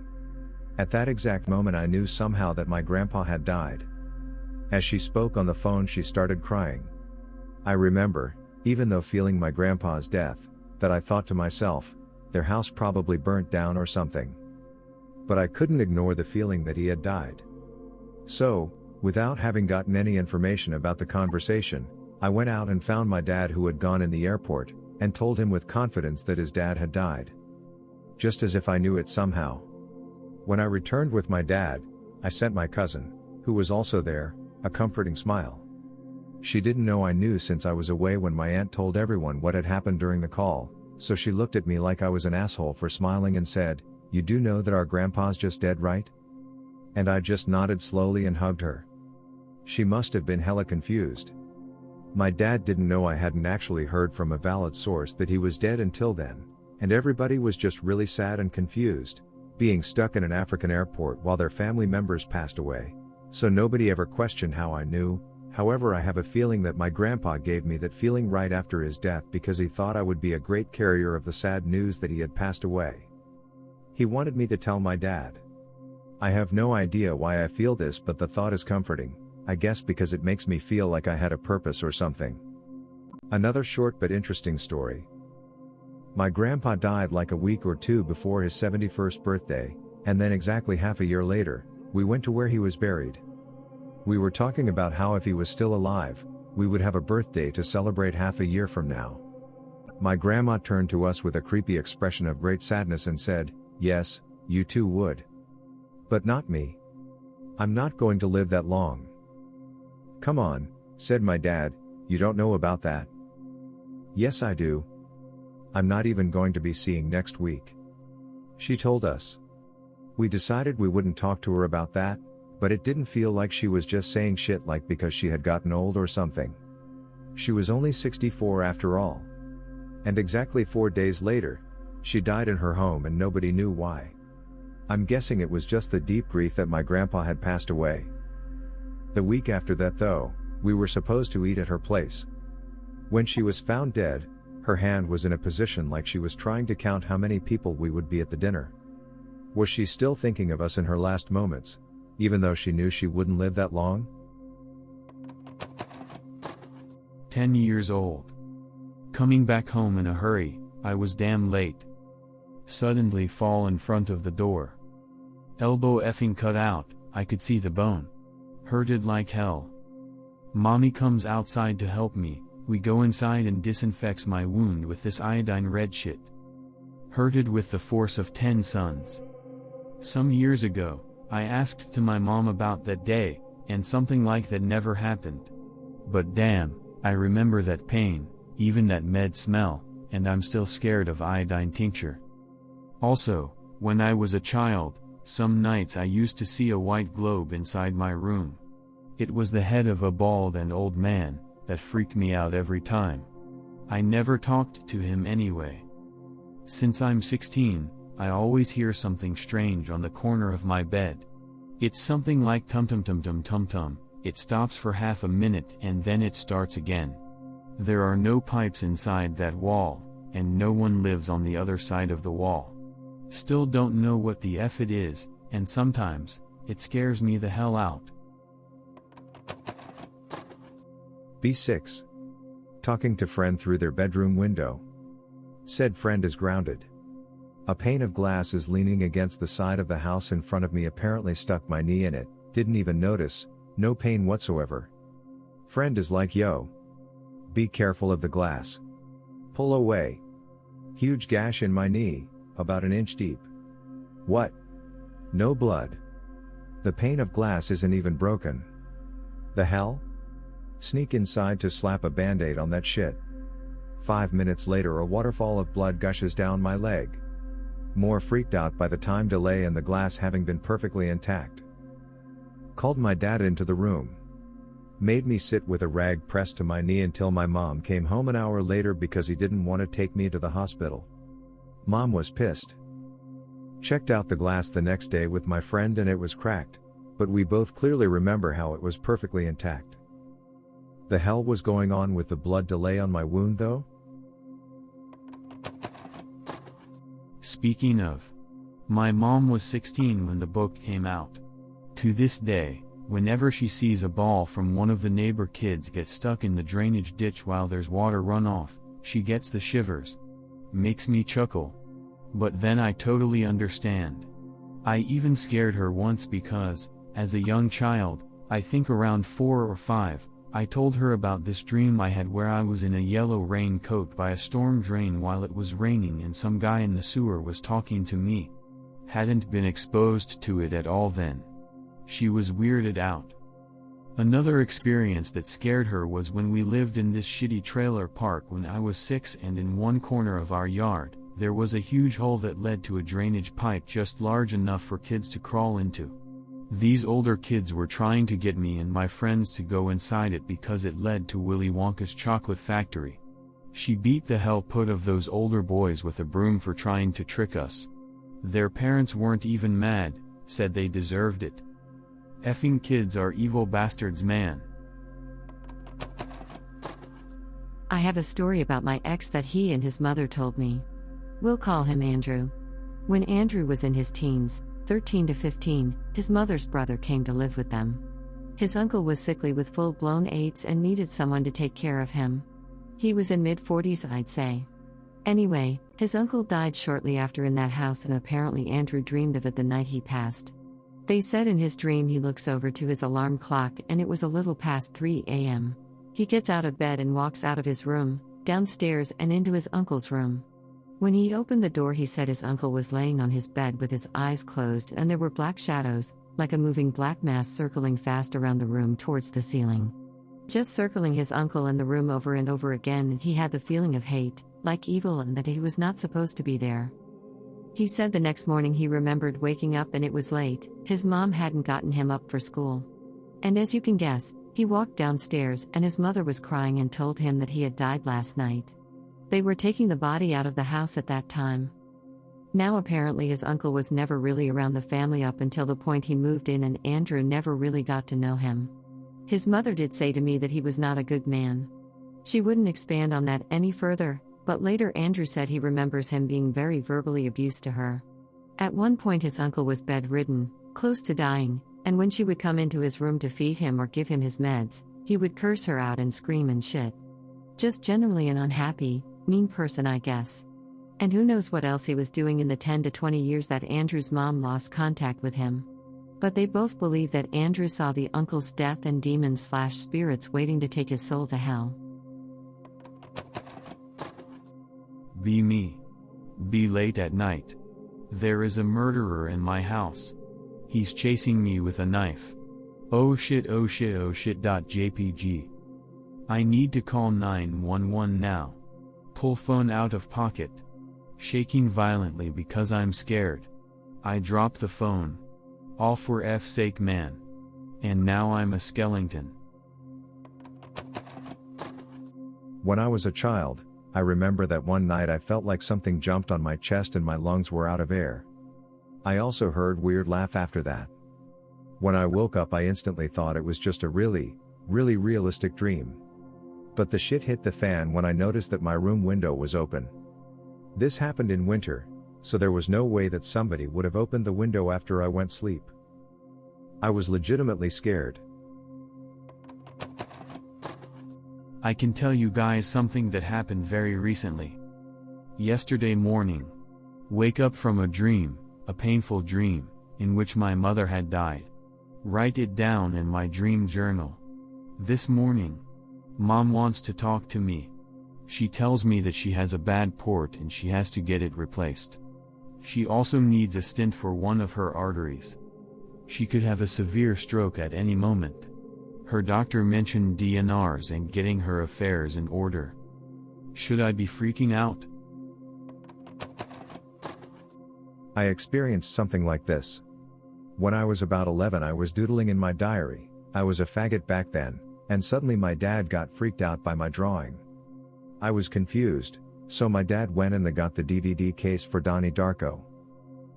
At that exact moment I knew somehow that my grandpa had died. As she spoke on the phone she started crying. I remember, even though feeling my grandpa's death, that I thought to myself, their house probably burnt down or something. But I couldn't ignore the feeling that he had died. So, without having gotten any information about the conversation, I went out and found my dad who had gone in the airport, and told him with confidence that his dad had died. Just as if I knew it somehow. When I returned with my dad, I sent my cousin, who was also there, a comforting smile. She didn't know I knew since I was away when my aunt told everyone what had happened during the call, so she looked at me like I was an asshole for smiling and said, "You do know that our grandpa's just dead, right?" And I just nodded slowly and hugged her. She must have been hella confused. My dad didn't know I hadn't actually heard from a valid source that he was dead until then, and everybody was just really sad and confused, being stuck in an African airport while their family members passed away, so nobody ever questioned how I knew. However, I have a feeling that my grandpa gave me that feeling right after his death because he thought I would be a great carrier of the sad news that he had passed away. He wanted me to tell my dad. I have no idea why I feel this, but the thought is comforting, I guess because it makes me feel like I had a purpose or something. Another short but interesting story. My grandpa died like a week or two before his 71st birthday, and then exactly half a year later, we went to where he was buried. We were talking about how if he was still alive, we would have a birthday to celebrate half a year from now. My grandma turned to us with a creepy expression of great sadness and said, "Yes, you too would. But not me. I'm not going to live that long." "Come on," said my dad, "you don't know about that." "Yes I do. I'm not even going to be seeing next week. She told us. We decided we wouldn't talk to her about that, but it didn't feel like she was just saying shit like because she had gotten old or something. She was only 64 after all. And exactly 4 days later, she died in her home and nobody knew why. I'm guessing it was just the deep grief that my grandpa had passed away. The week after that though, we were supposed to eat at her place. When she was found dead, her hand was in a position like she was trying to count how many people we would be at the dinner. Was she still thinking of us in her last moments, even though she knew she wouldn't live that long? 10 years old. Coming back home in a hurry, I was damn late. Suddenly fall in front of the door. Elbow effing cut out, I could see the bone. Hurted like hell. Mommy comes outside to help me, we go inside and disinfects my wound with this iodine red shit. Hurted with the force of 10 suns. Some years ago, I asked to my mom about that day, and something like that never happened. But damn, I remember that pain, even that med smell, and I'm still scared of iodine tincture. Also, when I was a child, some nights I used to see a white globe inside my room. It was the head of a bald and old man, that freaked me out every time. I never talked to him anyway. Since I'm 16, I always hear something strange on the corner of my bed. It's something like tum-tum-tum-tum-tum-tum, it stops for half a minute and then it starts again. There are no pipes inside that wall, and no one lives on the other side of the wall. Still don't know what the F it is, and sometimes, it scares me the hell out. B6. Talking to friend through their bedroom window. Said friend is grounded. A pane of glass is leaning against the side of the house in front of me, apparently stuck my knee in it, didn't even notice, no pain whatsoever. Friend is like, yo. Be careful of the glass. Pull away. Huge gash in my knee, about an inch deep. What? No blood. The pane of glass isn't even broken. The hell? Sneak inside to slap a band-aid on that shit. 5 minutes later a waterfall of blood gushes down my leg. More freaked out by the time delay and the glass having been perfectly intact. Called my dad into the room. Made me sit with a rag pressed to my knee until my mom came home an hour later because he didn't want to take me to the hospital. Mom was pissed. Checked out the glass the next day with my friend and it was cracked, but we both clearly remember how it was perfectly intact. The hell was going on with the blood delay on my wound though? Speaking of, my mom was 16 when the book came out. To this day, whenever she sees a ball from one of the neighbor kids get stuck in the drainage ditch while there's water runoff, she gets the shivers. Makes me chuckle. But then I totally understand. I even scared her once because, as a young child, I think around 4 or 5, I told her about this dream I had where I was in a yellow raincoat by a storm drain while it was raining and some guy in the sewer was talking to me. Hadn't been exposed to it at all then. She was weirded out. Another experience that scared her was when we lived in this shitty trailer park when I was 6 and in one corner of our yard, there was a huge hole that led to a drainage pipe just large enough for kids to crawl into. These older kids were trying to get me and my friends to go inside it because it led to Willy Wonka's chocolate factory. She beat the hell put of those older boys with a broom for trying to trick us. Their parents weren't even mad, said they deserved it. Effing kids are evil bastards, man. I have a story about my ex that he and his mother told me. We'll call him Andrew. When Andrew was in his teens, 13 to 15, his mother's brother came to live with them. His uncle was sickly with full-blown AIDS and needed someone to take care of him. He was in mid-40s, I'd say. Anyway, his uncle died shortly after in that house and apparently Andrew dreamed of it the night he passed. They said in his dream he looks over to his alarm clock and it was a little past 3 a.m. He gets out of bed and walks out of his room, downstairs and into his uncle's room. When he opened the door he said his uncle was laying on his bed with his eyes closed and there were black shadows, like a moving black mass circling fast around the room towards the ceiling. Just circling his uncle and the room over and over again, and he had the feeling of hate, like evil, and that he was not supposed to be there. He said the next morning he remembered waking up and it was late, his mom hadn't gotten him up for school. And as you can guess, he walked downstairs and his mother was crying and told him that he had died last night. They were taking the body out of the house at that time. Now apparently his uncle was never really around the family up until the point he moved in, and Andrew never really got to know him. His mother did say to me that he was not a good man. She wouldn't expand on that any further, but later Andrew said he remembers him being very verbally abused to her. At one point his uncle was bedridden, close to dying, and when she would come into his room to feed him or give him his meds, he would curse her out and scream and shit. Just generally an unhappy, mean person, I guess. And who knows what else he was doing in the 10 to 20 years that Andrew's mom lost contact with him. But they both believe that Andrew saw the uncle's death and demons/spirits waiting to take his soul to hell. Be me. Be late at night. There is a murderer in my house. He's chasing me with a knife. Oh shit, oh shit, oh shit. .jpg. I need to call 911 now. Pull phone out of pocket. Shaking violently because I'm scared. I drop the phone. All for F's sake, man. And now I'm a skeleton. When I was a child, I remember that one night I felt like something jumped on my chest and my lungs were out of air. I also heard weird laugh after that. When I woke up I instantly thought it was just a really realistic dream. But the shit hit the fan when I noticed that my room window was open. This happened in winter, so there was no way that somebody would have opened the window after I went sleep. I was legitimately scared. I can tell you guys something that happened very recently. Yesterday morning. Wake up from a dream, a painful dream, in which my mother had died. Write it down in my dream journal. This morning. Mom wants to talk to me. She tells me that she has a bad port and she has to get it replaced. She also needs a stent for one of her arteries. She could have a severe stroke at any moment. Her doctor mentioned DNRs and getting her affairs in order. Should I be freaking out? I experienced something like this. When I was about 11 I was doodling in my diary. I was a faggot back then, and suddenly my dad got freaked out by my drawing. I was confused, so my dad went and got the DVD case for Donnie Darko.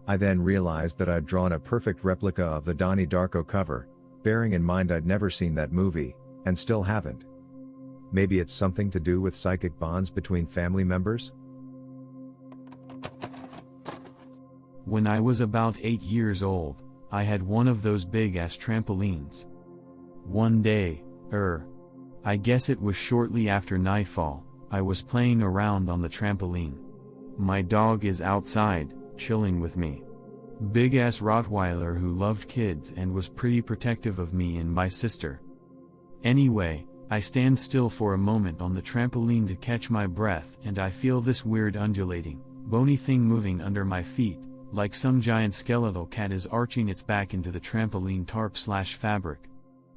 I then realized that I'd drawn a perfect replica of the Donnie Darko cover, bearing in mind I'd never seen that movie, and still haven't. Maybe it's something to do with psychic bonds between family members? When I was about 8 years old, I had one of those big-ass trampolines. One day, I guess it was shortly after nightfall, I was playing around on the trampoline. My dog is outside, chilling with me. Big-ass Rottweiler who loved kids and was pretty protective of me and my sister. Anyway, I stand still for a moment on the trampoline to catch my breath and I feel this weird undulating, bony thing moving under my feet, like some giant skeletal cat is arching its back into the trampoline tarp/fabric.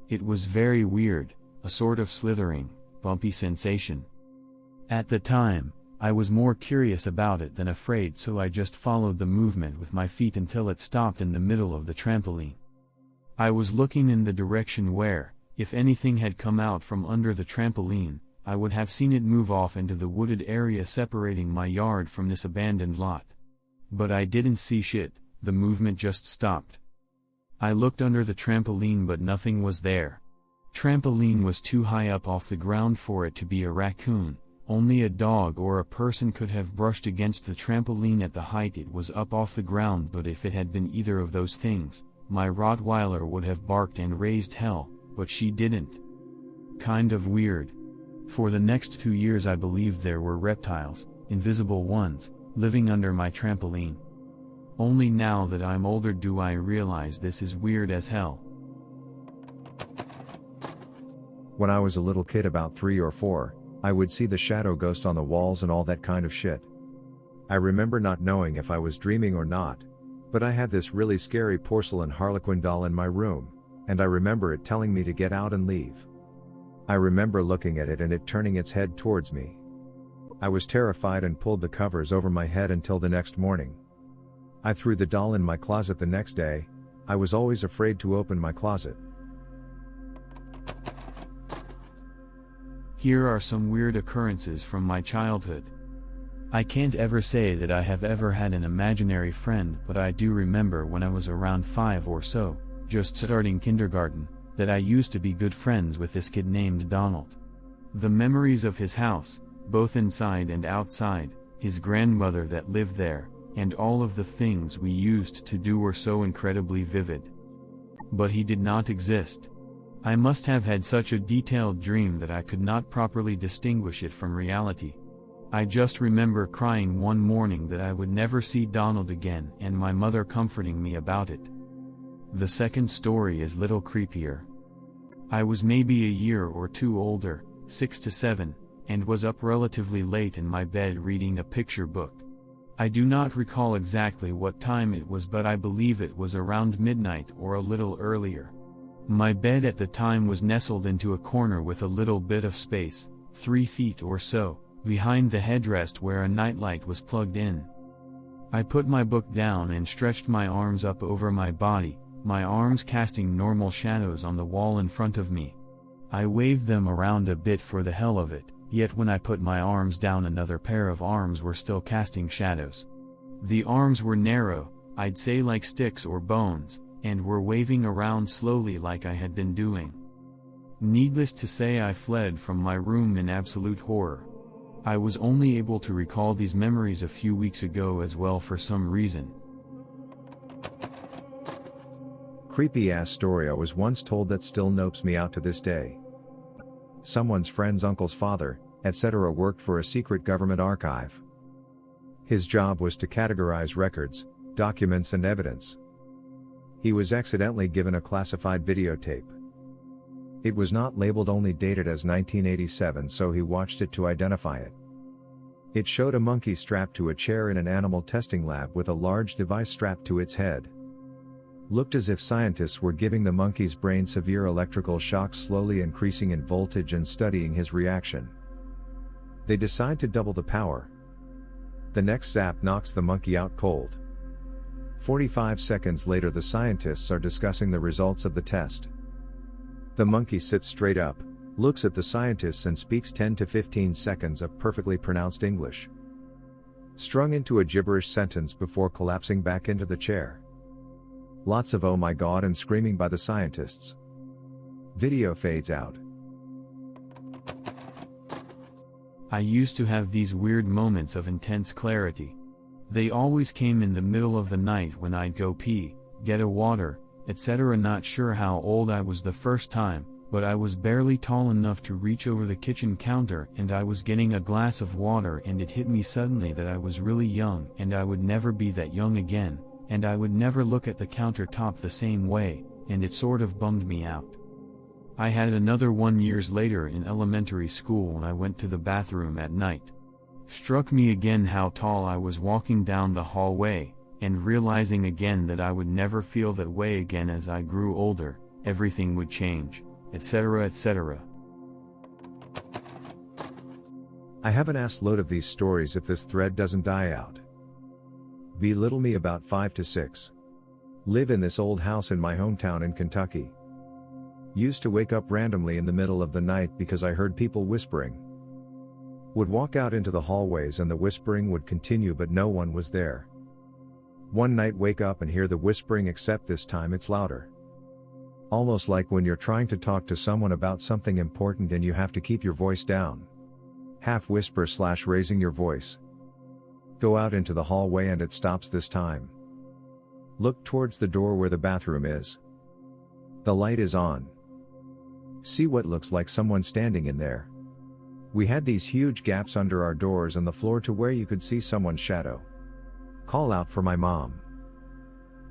It was very weird, a sort of slithering, bumpy sensation. At the time, I was more curious about it than afraid, so I just followed the movement with my feet until it stopped in the middle of the trampoline. I was looking in the direction where, if anything had come out from under the trampoline, I would have seen it move off into the wooded area separating my yard from this abandoned lot. But I didn't see shit, the movement just stopped. I looked under the trampoline but nothing was there. Trampoline was too high up off the ground for it to be a raccoon. Only a dog or a person could have brushed against the trampoline at the height it was up off the ground, but if it had been either of those things, my Rottweiler would have barked and raised hell, but she didn't. Kind of weird. For the next 2 years I believed there were reptiles, invisible ones, living under my trampoline. Only now that I'm older do I realize this is weird as hell. When I was a little kid about 3 or 4, I would see the shadow ghost on the walls and all that kind of shit. I remember not knowing if I was dreaming or not, but I had this really scary porcelain harlequin doll in my room, and I remember it telling me to get out and leave. I remember looking at it and it turning its head towards me. I was terrified and pulled the covers over my head until the next morning. I threw the doll in my closet the next day. I was always afraid to open my closet. Here are some weird occurrences from my childhood. I can't ever say that I have ever had an imaginary friend, but I do remember when I was around 5 or so, just starting kindergarten, that I used to be good friends with this kid named Donald. The memories of his house, both inside and outside, his grandmother that lived there, and all of the things we used to do were so incredibly vivid. But he did not exist. I must have had such a detailed dream that I could not properly distinguish it from reality. I just remember crying one morning that I would never see Donald again and my mother comforting me about it. The second story is little creepier. I was maybe a year or two older, 6 to 7, and was up relatively late in my bed reading a picture book. I do not recall exactly what time it was, but I believe it was around midnight or a little earlier. My bed at the time was nestled into a corner with a little bit of space, 3 feet or so, behind the headrest where a nightlight was plugged in. I put my book down and stretched my arms up over my body, my arms casting normal shadows on the wall in front of me. I waved them around a bit for the hell of it, yet when I put my arms down another pair of arms were still casting shadows. The arms were narrow, I'd say like sticks or bones, and were waving around slowly like I had been doing. Needless to say, I fled from my room in absolute horror. I was only able to recall these memories a few weeks ago as well for some reason. Creepy ass story I was once told that still nopes me out to this day. Someone's friend's uncle's father, etc., worked for a secret government archive. His job was to categorize records, documents and evidence. He was accidentally given a classified videotape. It was not labeled, only dated as 1987, so he watched it to identify it. It showed a monkey strapped to a chair in an animal testing lab with a large device strapped to its head. Looked as if scientists were giving the monkey's brain severe electrical shocks, slowly increasing in voltage and studying his reaction. They decide to double the power. The next zap knocks the monkey out cold. 45 seconds later, the scientists are discussing the results of the test. The monkey sits straight up, looks at the scientists and speaks 10 to 15 seconds of perfectly pronounced English, strung into a gibberish sentence before collapsing back into the chair. Lots of "oh my god" and screaming by the scientists. Video fades out. I used to have these weird moments of intense clarity. They always came in the middle of the night when I'd go pee, get a water, etc. Not sure how old I was the first time, but I was barely tall enough to reach over the kitchen counter, and I was getting a glass of water and it hit me suddenly that I was really young and I would never be that young again, and I would never look at the countertop the same way, and it sort of bummed me out. I had another one years later in elementary school when I went to the bathroom at night. Struck me again how tall I was walking down the hallway, and realizing again that I would never feel that way again as I grew older, everything would change, etc. etc. I have an ass load of these stories if this thread doesn't die out. Belittle me about 5 to 6. Live in this old house in my hometown in Kentucky. Used to wake up randomly in the middle of the night because I heard people whispering. Would walk out into the hallways and the whispering would continue, but no one was there. One night wake up and hear the whispering, except this time it's louder. Almost like when you're trying to talk to someone about something important and you have to keep your voice down. Half whisper / raising your voice. Go out into the hallway and it stops this time. Look towards the door where the bathroom is. The light is on. See what looks like someone standing in there. We had these huge gaps under our doors and the floor to where you could see someone's shadow. Call out for my mom.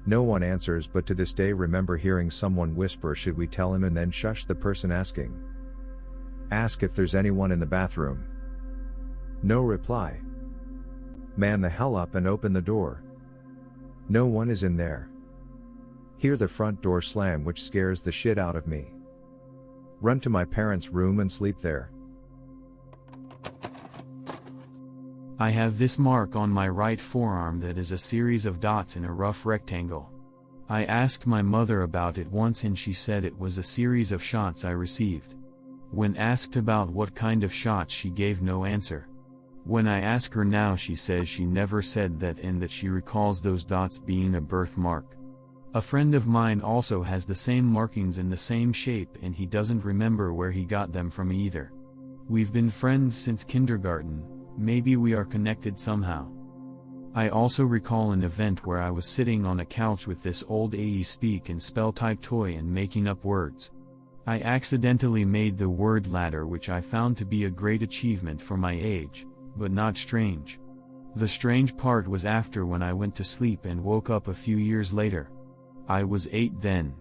No one answers, but to this day remember hearing someone whisper, "Should we tell him?" and then shush the person asking. Ask if there's anyone in the bathroom. No reply. Man the hell up and open the door. No one is in there. Hear the front door slam, which scares the shit out of me. Run to my parents' room and sleep there. I have this mark on my right forearm that is a series of dots in a rough rectangle. I asked my mother about it once and she said it was a series of shots I received. When asked about what kind of shots, she gave no answer. When I ask her now, she says she never said that and that she recalls those dots being a birthmark. A friend of mine also has the same markings in the same shape and he doesn't remember where he got them from either. We've been friends since kindergarten, maybe we are connected somehow. I also recall an event where I was sitting on a couch with this old AE speak and spell type toy and making up words. I accidentally made the word ladder, which I found to be a great achievement for my age, but not strange. The strange part was after when I went to sleep and woke up a few years later. I was 8 then.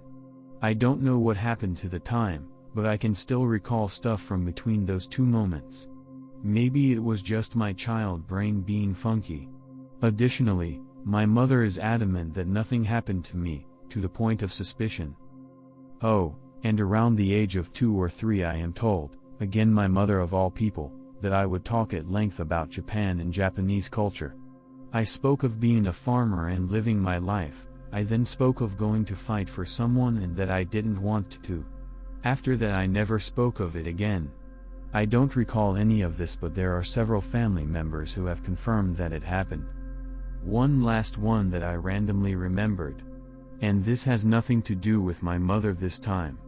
I don't know what happened to the time, but I can still recall stuff from between those two moments. Maybe it was just my child brain being funky. Additionally, my mother is adamant that nothing happened to me, to the point of suspicion. Oh, and around the age of 2 or 3 I am told, again my mother of all people, that I would talk at length about Japan and Japanese culture. I spoke of being a farmer and living my life. I then spoke of going to fight for someone and that I didn't want to. After that I never spoke of it again. I don't recall any of this, but there are several family members who have confirmed that it happened. One last one that I randomly remembered. And this has nothing to do with my mother this time.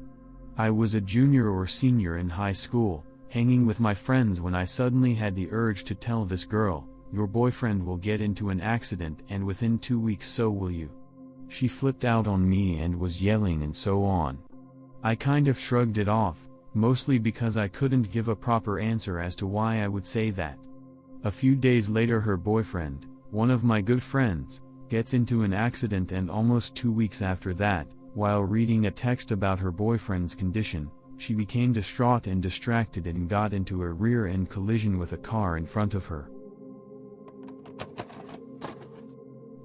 I was a junior or senior in high school, hanging with my friends when I suddenly had the urge to tell this girl, "Your boyfriend will get into an accident and within 2 weeks so will you." She flipped out on me and was yelling and so on. I kind of shrugged it off, mostly because I couldn't give a proper answer as to why I would say that. A few days later her boyfriend, one of my good friends, gets into an accident, and almost 2 weeks after that, while reading a text about her boyfriend's condition, she became distraught and distracted and got into a rear-end collision with a car in front of her.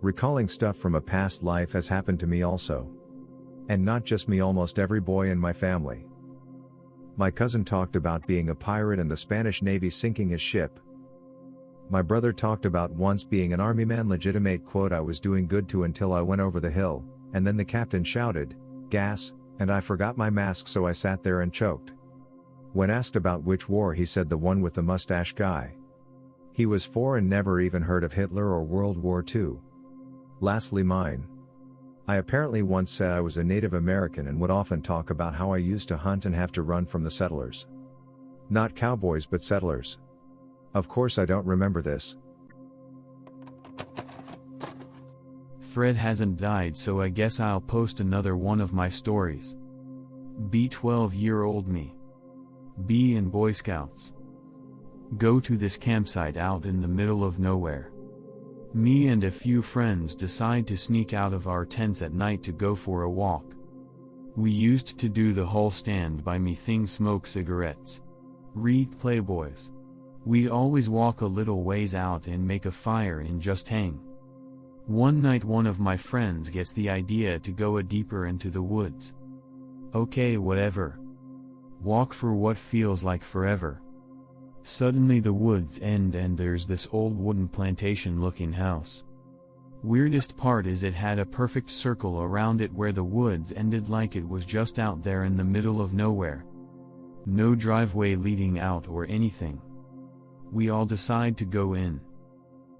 Recalling stuff from a past life has happened to me also. And not just me, almost every boy in my family. My cousin talked about being a pirate and the Spanish Navy sinking his ship. My brother talked about once being an army man, legitimate quote, "I was doing good too until I went over the hill, and then the captain shouted, 'Gas,' and I forgot my mask so I sat there and choked." When asked about which war, he said the one with the mustache guy. He was 4 and never even heard of Hitler or World War II. Lastly, mine. I apparently once said I was a Native American and would often talk about how I used to hunt and have to run from the settlers. Not cowboys but settlers. Of course I don't remember this. Thread hasn't died, so I guess I'll post another one of my stories. Be 12-year-old me. Be in Boy Scouts. Go to this campsite out in the middle of nowhere. Me and a few friends decide to sneak out of our tents at night to go for a walk. We used to do the whole stand by me thing, smoke cigarettes, read Playboys. We always walk a little ways out and make a fire and just hang. One night one of my friends gets the idea to go a deeper into the woods. Okay, whatever. Walk for what feels like forever. Suddenly the woods end and there's this old wooden plantation looking house. Weirdest part is it had a perfect circle around it where the woods ended, like it was just out there in the middle of nowhere. No driveway leading out or anything. We all decide to go in.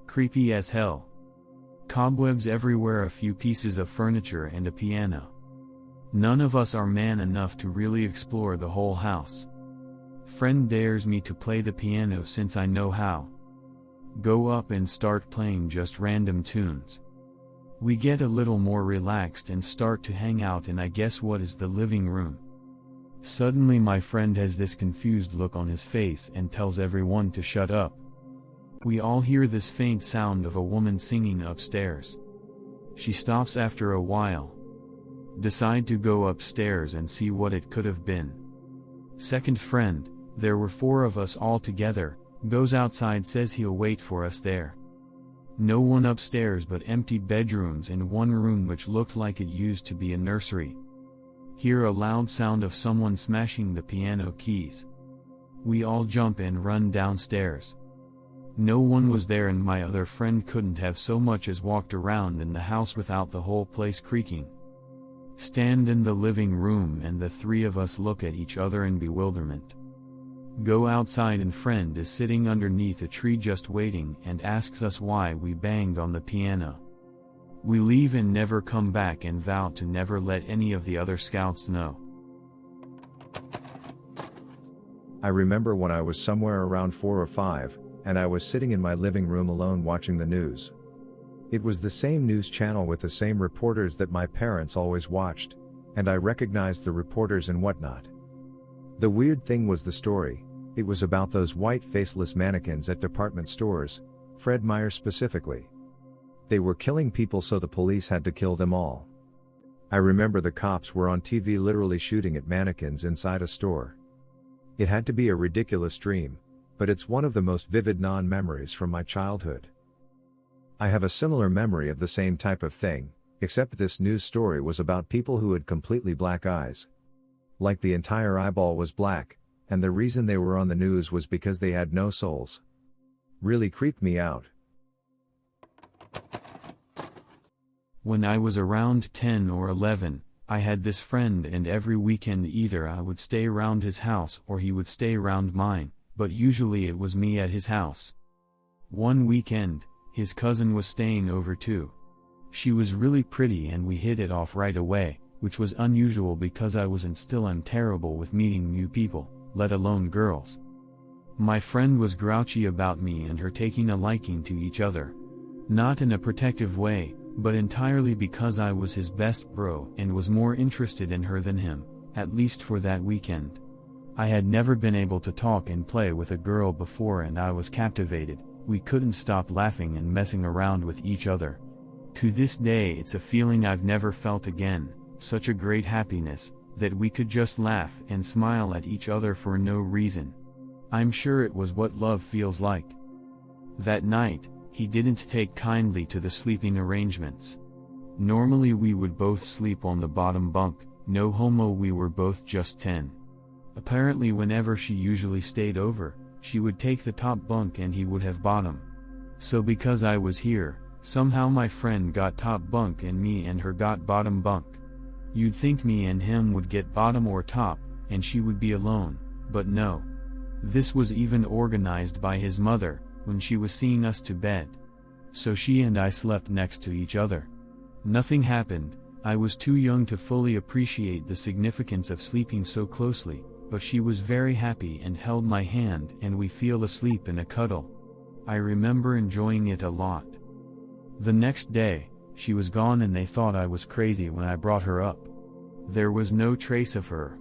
Creepy as hell. Cobwebs everywhere, a few pieces of furniture and a piano. None of us are man enough to really explore the whole house. Friend dares me to play the piano since I know how. Go up and start playing just random tunes. We get a little more relaxed and start to hang out in, I guess, what is the living room. Suddenly my friend has this confused look on his face and tells everyone to shut up. We all hear this faint sound of a woman singing upstairs. She stops after a while. Decide to go upstairs and see what it could have been. Second friend, there were 4 of us all together, goes outside, says he'll wait for us there. No one upstairs but empty bedrooms and one room which looked like it used to be a nursery. Hear a loud sound of someone smashing the piano keys. We all jump and run downstairs. No one was there, and my other friend couldn't have so much as walked around in the house without the whole place creaking. Stand in the living room and the three of us look at each other in bewilderment. Go outside and friend is sitting underneath a tree just waiting and asks us why we banged on the piano. We leave and never come back and vow to never let any of the other scouts know. I remember when I was somewhere around 4 or 5, and I was sitting in my living room alone watching the news. It was the same news channel with the same reporters that my parents always watched, and I recognized the reporters and whatnot. The weird thing was the story. It was about those white faceless mannequins at department stores, Fred Meyer specifically. They were killing people, so the police had to kill them all. I remember the cops were on TV literally shooting at mannequins inside a store. It had to be a ridiculous dream, but it's one of the most vivid non-memories from my childhood. I have a similar memory of the same type of thing, except this news story was about people who had completely black eyes. Like the entire eyeball was black, and the reason they were on the news was because they had no souls. Really creeped me out. When I was around 10 or 11, I had this friend, and every weekend either I would stay around his house or he would stay around mine, but usually it was me at his house. One weekend, his cousin was staying over too. She was really pretty and we hit it off right away, which was unusual because I wasn't still I'm terrible with meeting new people, let alone girls. My friend was grouchy about me and her taking a liking to each other. Not in a protective way, but entirely because I was his best bro and was more interested in her than him, at least for that weekend. I had never been able to talk and play with a girl before and I was captivated. We couldn't stop laughing and messing around with each other. To this day it's a feeling I've never felt again, such a great happiness, that we could just laugh and smile at each other for no reason. I'm sure it was what love feels like. That night, he didn't take kindly to the sleeping arrangements. Normally we would both sleep on the bottom bunk, no homo, we were both just 10. Apparently whenever she usually stayed over, she would take the top bunk and he would have bottom. So because I was here, somehow my friend got top bunk and me and her got bottom bunk. You'd think me and him would get bottom or top, and she would be alone, but no. This was even organized by his mother, when she was seeing us to bed. So she and I slept next to each other. Nothing happened. I was too young to fully appreciate the significance of sleeping so closely, but she was very happy and held my hand and we fell asleep in a cuddle. I remember enjoying it a lot. The next day, she was gone and they thought I was crazy when I brought her up. There was no trace of her.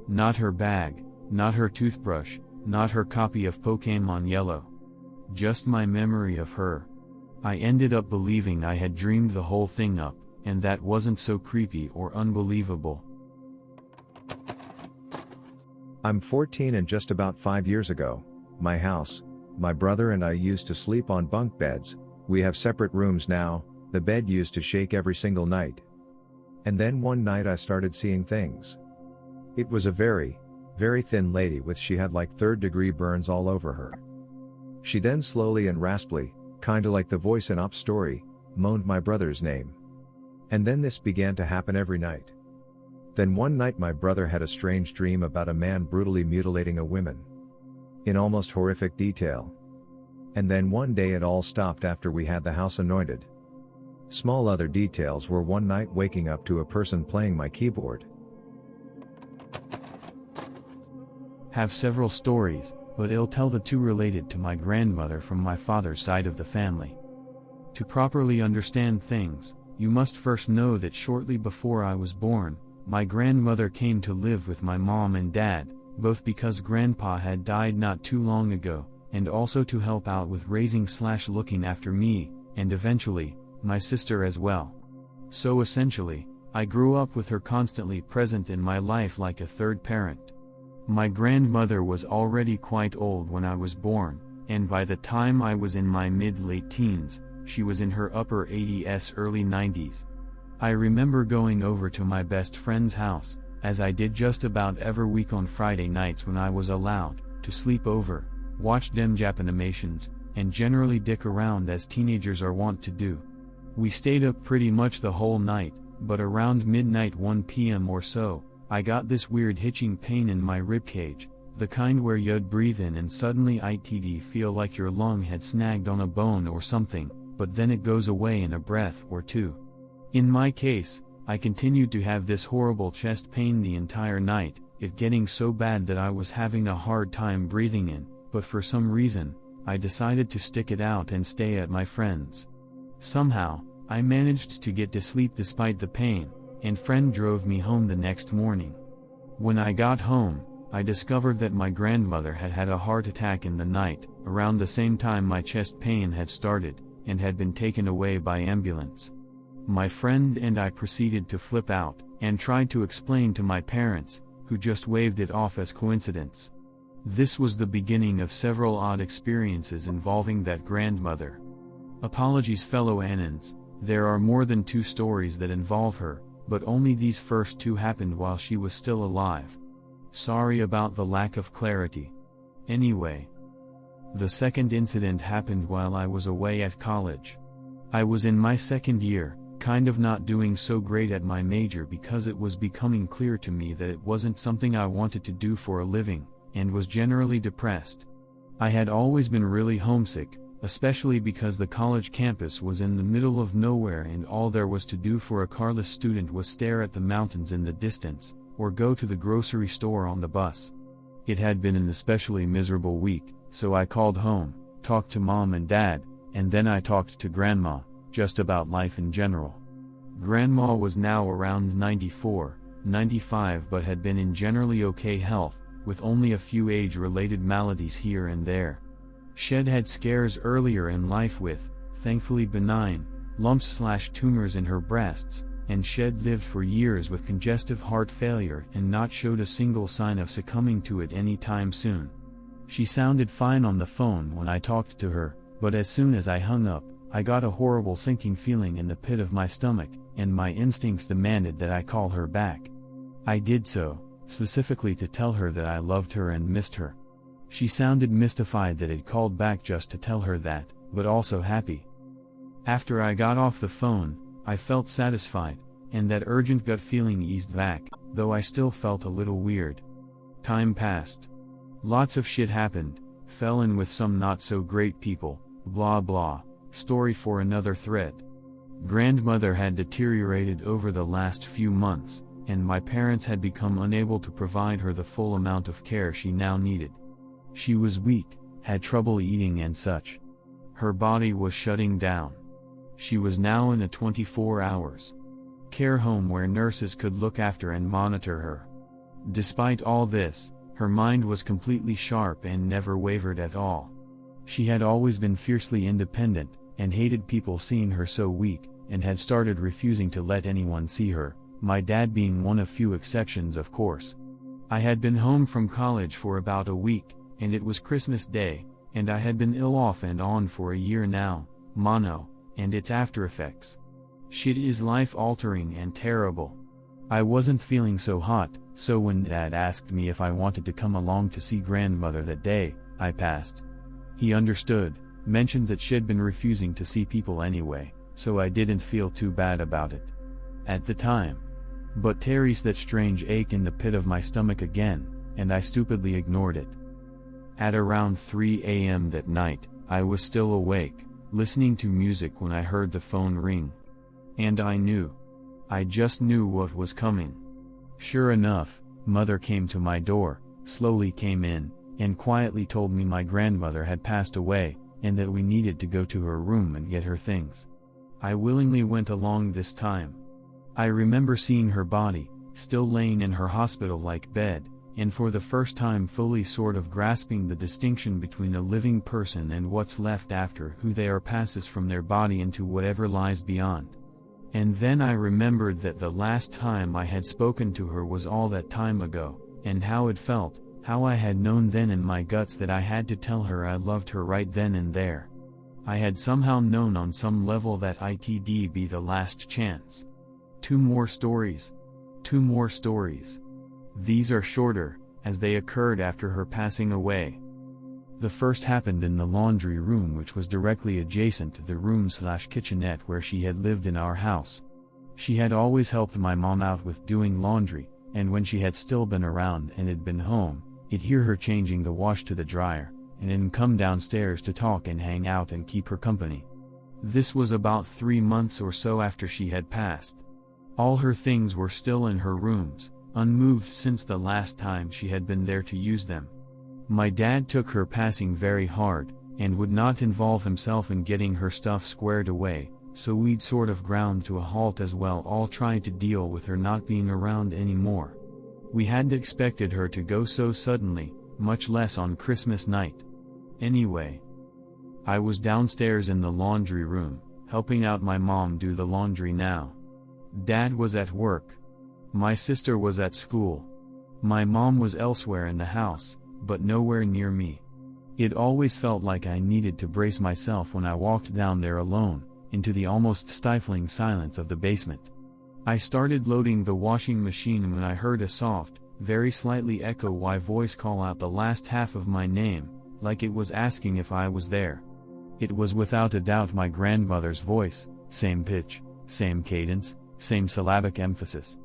Not her bag, not her toothbrush, not her copy of Pokémon Yellow. Just my memory of her. I ended up believing I had dreamed the whole thing up, and that wasn't so creepy or unbelievable. I'm 14 and just about 5 years ago, my house, my brother and I used to sleep on bunk beds. We have separate rooms now. The bed used to shake every single night. And then one night I started seeing things. It was a very, very thin lady she had like third-degree burns all over her. She then slowly and raspily, kinda like the voice in Up Story, moaned my brother's name. And then this began to happen every night. Then one night my brother had a strange dream about a man brutally mutilating a woman. In almost horrific detail. And then one day it all stopped after we had the house anointed. Small other details were one night waking up to a person playing my keyboard. Have several stories, but I'll tell the two related to my grandmother from my father's side of the family. To properly understand things, you must first know that shortly before I was born, my grandmother came to live with my mom and dad, both because grandpa had died not too long ago, and also to help out with raising/looking after me, and eventually, my sister as well. So essentially, I grew up with her constantly present in my life like a third parent. My grandmother was already quite old when I was born, and by the time I was in my mid-late teens, she was in her upper 80s early 90s. I remember going over to my best friend's house, as I did just about every week on Friday nights when I was allowed to sleep over, watch dem Japanimations, and generally dick around as teenagers are wont to do. We stayed up pretty much the whole night, but around midnight 1 p.m. or so, I got this weird hitching pain in my ribcage, the kind where you'd breathe in and suddenly it'd feel like your lung had snagged on a bone or something, but then it goes away in a breath or two. In my case, I continued to have this horrible chest pain the entire night, it getting so bad that I was having a hard time breathing in, but for some reason, I decided to stick it out and stay at my friend's. Somehow, I managed to get to sleep despite the pain, and friend drove me home the next morning. When I got home, I discovered that my grandmother had had a heart attack in the night, around the same time my chest pain had started, and had been taken away by ambulance. My friend and I proceeded to flip out, and tried to explain to my parents, who just waved it off as coincidence. This was the beginning of several odd experiences involving that grandmother. Apologies fellow Annans, there are more than 2 stories that involve her, but only these first 2 happened while she was still alive. Sorry about the lack of clarity. Anyway, the second incident happened while I was away at college. I was in my second year, kind of not doing so great at my major because it was becoming clear to me that it wasn't something I wanted to do for a living, and was generally depressed. I had always been really homesick, especially because the college campus was in the middle of nowhere and all there was to do for a carless student was stare at the mountains in the distance, or go to the grocery store on the bus. It had been an especially miserable week, so I called home, talked to mom and dad, and then I talked to grandma, just about life in general. Grandma was now around 94, 95 but had been in generally okay health, with only a few age-related maladies here and there. She'd had scares earlier in life with, thankfully benign, lumps/tumors in her breasts, and she'd lived for years with congestive heart failure and not showed a single sign of succumbing to it any time soon. She sounded fine on the phone when I talked to her, but as soon as I hung up, I got a horrible sinking feeling in the pit of my stomach, and my instincts demanded that I call her back. I did so, specifically to tell her that I loved her and missed her. She sounded mystified that I'd called back just to tell her that, but also happy. After I got off the phone, I felt satisfied, and that urgent gut feeling eased back, though I still felt a little weird. Time passed. Lots of shit happened, fell in with some not so great people, blah blah, story for another thread. Grandmother had deteriorated over the last few months, and my parents had become unable to provide her the full amount of care she now needed. She was weak, had trouble eating and such. Her body was shutting down. She was now in a 24 hours care home where nurses could look after and monitor her. Despite all this, her mind was completely sharp and never wavered at all. She had always been fiercely independent, and hated people seeing her so weak, and had started refusing to let anyone see her, my dad being one of few exceptions of course. I had been home from college for about a week, and it was Christmas Day, and I had been ill off and on for a year now, mono, and its after effects. Shit is life-altering and terrible. I wasn't feeling so hot, so when Dad asked me if I wanted to come along to see grandmother that day, I passed. He understood, mentioned that she'd been refusing to see people anyway, so I didn't feel too bad about it at the time. But Terry's that strange ache in the pit of my stomach again, and I stupidly ignored it. At around 3 a.m. that night, I was still awake, listening to music when I heard the phone ring. And I knew. I just knew what was coming. Sure enough, Mother came to my door, slowly came in, and quietly told me my grandmother had passed away, and that we needed to go to her room and get her things. I willingly went along this time. I remember seeing her body, still laying in her hospital-like bed, and for the first time fully sort of grasping the distinction between a living person and what's left after who they are passes from their body into whatever lies beyond. And then I remembered that the last time I had spoken to her was all that time ago, and how it felt, how I had known then in my guts that I had to tell her I loved her right then and there. I had somehow known on some level that it'd be the last chance. 2 more stories. 2 more stories. These are shorter, as they occurred after her passing away. The first happened in the laundry room, which was directly adjacent to the room/kitchenette where she had lived in our house. She had always helped my mom out with doing laundry, and when she had still been around and had been home, I'd hear her changing the wash to the dryer, and then come downstairs to talk and hang out and keep her company. This was about 3 months or so after she had passed. All her things were still in her rooms, unmoved since the last time she had been there to use them. My dad took her passing very hard, and would not involve himself in getting her stuff squared away, so we'd sort of ground to a halt as well, all trying to deal with her not being around anymore. We hadn't expected her to go so suddenly, much less on Christmas night. Anyway, I was downstairs in the laundry room, helping out my mom do the laundry now. Dad was at work. My sister was at school. My mom was elsewhere in the house, but nowhere near me. It always felt like I needed to brace myself when I walked down there alone, into the almost stifling silence of the basement. I started loading the washing machine when I heard a soft, very slightly echo-y voice call out the last half of my name, like it was asking if I was there. It was without a doubt my grandmother's voice, same pitch, same cadence, same syllabic emphasis.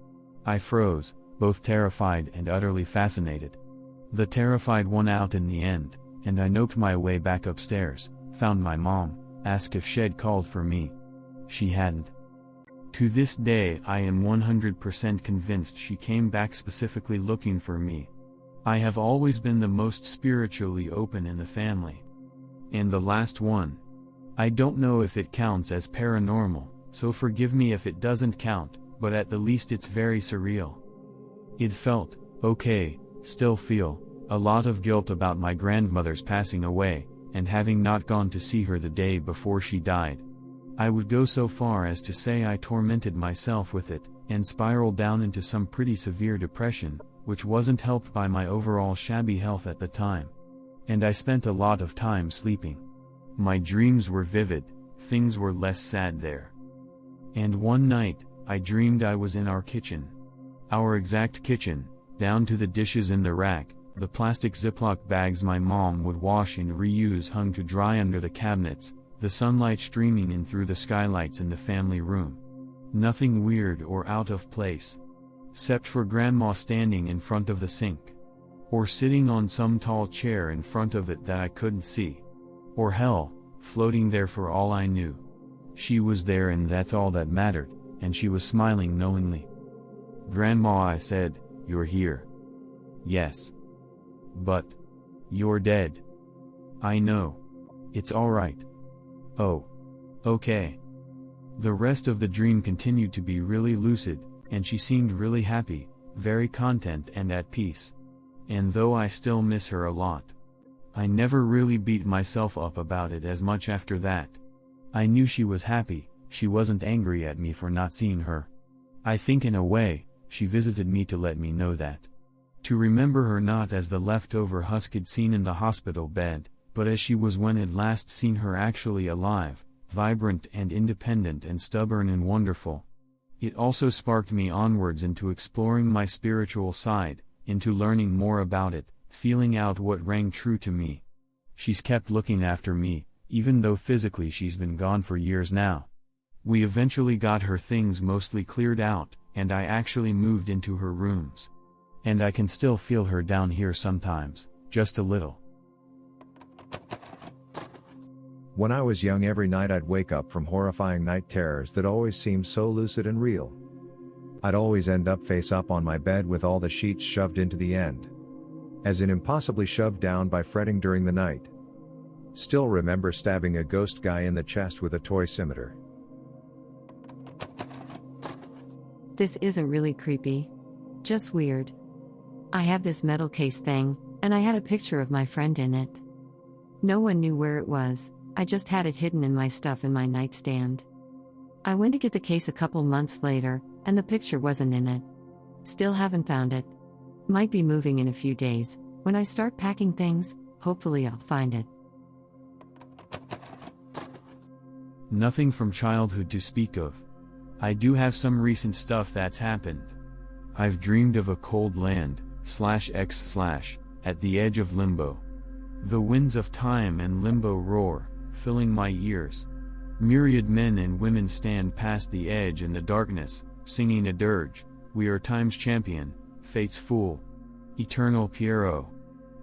I froze, both terrified and utterly fascinated. The terrified won out in the end, and I noped my way back upstairs, found my mom, asked if she'd called for me. She hadn't. To this day I am 100% convinced she came back specifically looking for me. I have always been the most spiritually open in the family. And the last one. I don't know if it counts as paranormal, so forgive me if it doesn't count, but at the least it's very surreal. It felt, okay, still feel, a lot of guilt about my grandmother's passing away, and having not gone to see her the day before she died. I would go so far as to say I tormented myself with it, and spiraled down into some pretty severe depression, which wasn't helped by my overall shabby health at the time. And I spent a lot of time sleeping. My dreams were vivid, things were less sad there. And one night, I dreamed I was in our kitchen. Our exact kitchen, down to the dishes in the rack, the plastic Ziploc bags my mom would wash and reuse hung to dry under the cabinets, the sunlight streaming in through the skylights in the family room. Nothing weird or out of place. Except for Grandma standing in front of the sink. Or sitting on some tall chair in front of it that I couldn't see. Or hell, floating there for all I knew. She was there and that's all that mattered, and she was smiling knowingly. "Grandma," I said, "you're here." "Yes. But you're dead." "I know. It's alright." "Oh. Okay." The rest of the dream continued to be really lucid, and she seemed really happy, very content and at peace. And though I still miss her a lot, I never really beat myself up about it as much after that. I knew she was happy, she wasn't angry at me for not seeing her. I think in a way, she visited me to let me know that. To remember her not as the leftover husk I'd seen in the hospital bed, but as she was when I'd last seen her actually alive, vibrant and independent and stubborn and wonderful. It also sparked me onwards into exploring my spiritual side, into learning more about it, feeling out what rang true to me. She's kept looking after me, even though physically she's been gone for years now. We eventually got her things mostly cleared out, and I actually moved into her rooms. And I can still feel her down here sometimes, just a little. When I was young, every night I'd wake up from horrifying night terrors that always seemed so lucid and real. I'd always end up face up on my bed with all the sheets shoved into the end. As in impossibly shoved down by fretting during the night. Still remember stabbing a ghost guy in the chest with a toy scimitar. This isn't really creepy. Just weird. I have this metal case thing, and I had a picture of my friend in it. No one knew where it was, I just had it hidden in my stuff in my nightstand. I went to get the case a couple months later, and the picture wasn't in it. Still haven't found it. Might be moving in a few days. When I start packing things, hopefully I'll find it. Nothing from childhood to speak of. I do have some recent stuff that's happened. I've dreamed of a cold land, /x/ at the edge of limbo. The winds of time and limbo roar, filling my ears. Myriad men and women stand past the edge in the darkness, singing a dirge, we are time's champion, fate's fool. Eternal Pierrot.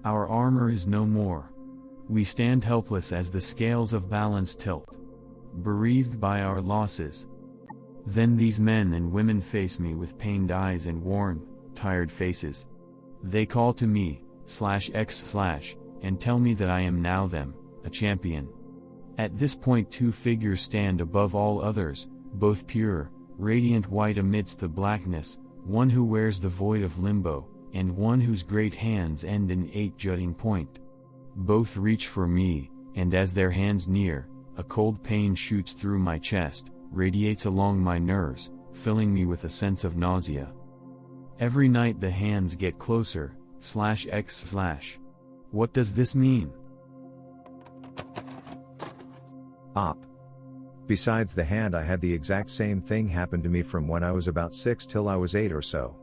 Our armor is no more. We stand helpless as the scales of balance tilt, bereaved by our losses. Then these men and women face me with pained eyes and worn, tired faces. They call to me, /x/ and tell me that I am now them, a champion. At this point two figures stand above all others, both pure, radiant white amidst the blackness, one who wears the void of limbo, and one whose great hands end in 8 jutting point. Both reach for me, and as their hands near, a cold pain shoots through my chest, radiates along my nerves, filling me with a sense of nausea. Every night the hands get closer, /x/. What does this mean? Op. Besides the hand, I had the exact same thing happen to me from when I was about 6 till I was 8 or so.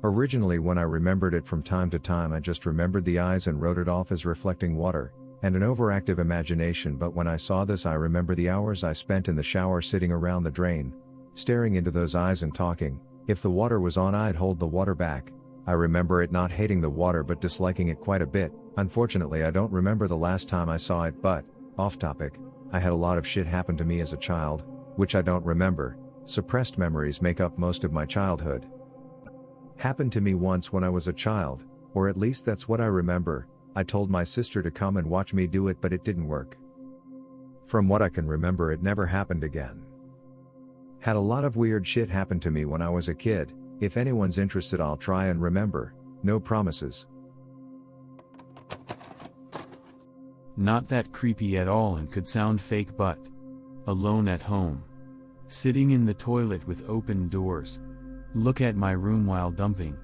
Originally when I remembered it from time to time I just remembered the eyes and wrote it off as reflecting water, and an overactive imagination, but when I saw this I remember the hours I spent in the shower sitting around the drain, staring into those eyes and talking. If the water was on I'd hold the water back. I remember it not hating the water but disliking it quite a bit. Unfortunately I don't remember the last time I saw it, but, off topic, I had a lot of shit happen to me as a child, which I don't remember. Suppressed memories make up most of my childhood. Happened to me once when I was a child, or at least that's what I remember. I told my sister to come and watch me do it but it didn't work. From what I can remember it never happened again. Had a lot of weird shit happen to me when I was a kid. If anyone's interested I'll try and remember, no promises. Not that creepy at all and could sound fake, but alone at home. Sitting in the toilet with open doors. Look at my room while dumping.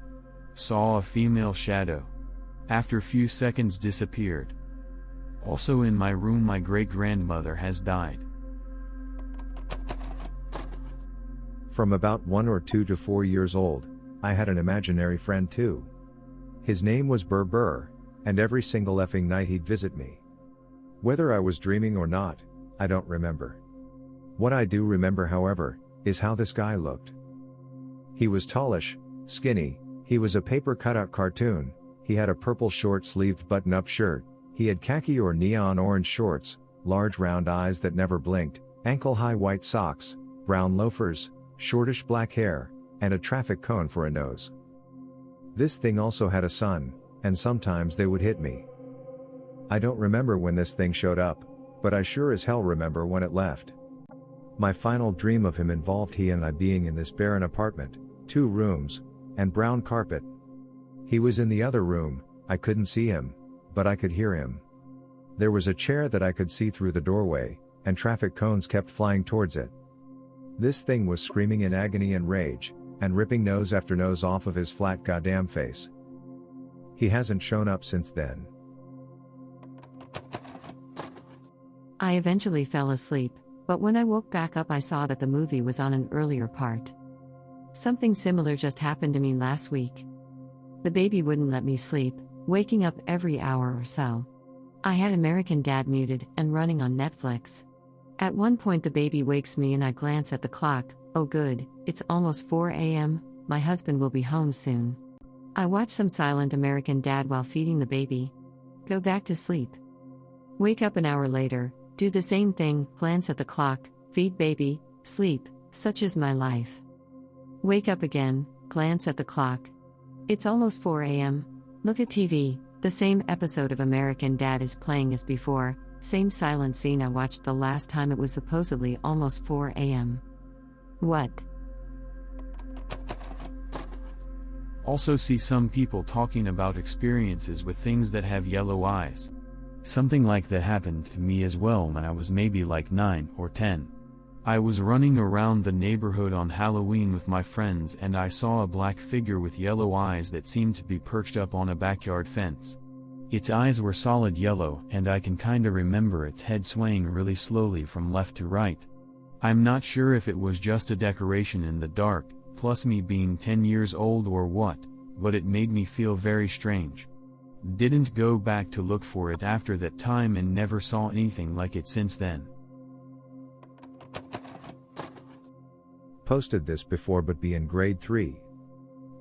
Saw a female shadow. After few seconds disappeared. Also in my room my great-grandmother has died. From about 1 or 2 to 4 years old, I had an imaginary friend too. His name was Bur-Bur, and every single effing night he'd visit me. Whether I was dreaming or not, I don't remember. What I do remember however, is how this guy looked. He was tallish, skinny, he was a paper cutout cartoon, he had a purple short-sleeved button-up shirt, he had khaki or neon orange shorts, large round eyes that never blinked, ankle-high white socks, brown loafers, shortish black hair, and a traffic cone for a nose. This thing also had a son, and sometimes they would hit me. I don't remember when this thing showed up, but I sure as hell remember when it left. My final dream of him involved he and I being in this barren apartment, 2 rooms, and brown carpet. He was in the other room, I couldn't see him, but I could hear him. There was a chair that I could see through the doorway, and traffic cones kept flying towards it. This thing was screaming in agony and rage, and ripping nose after nose off of his flat goddamn face. He hasn't shown up since then. I eventually fell asleep, but when I woke back up I saw that the movie was on an earlier part. Something similar just happened to me last week. The baby wouldn't let me sleep, waking up every hour or so. I had American Dad muted and running on Netflix. At one point the baby wakes me and I glance at the clock. Oh good, it's almost 4 a.m, my husband will be home soon. I watch some silent American Dad while feeding the baby. Go back to sleep. Wake up an hour later, do the same thing, glance at the clock, feed baby, sleep, such is my life. Wake up again, glance at the clock. It's almost 4 a.m, look at TV, the same episode of American Dad is playing as before, same silent scene I watched the last time it was supposedly almost 4 a.m. What? Also see some people talking about experiences with things that have yellow eyes. Something like that happened to me as well when I was maybe like 9 or 10. I was running around the neighborhood on Halloween with my friends and I saw a black figure with yellow eyes that seemed to be perched up on a backyard fence. Its eyes were solid yellow and I can kinda remember its head swaying really slowly from left to right. I'm not sure if it was just a decoration in the dark, plus me being 10 years old or what, but it made me feel very strange. Didn't go back to look for it after that time and never saw anything like it since then. Posted this before but be in grade 3.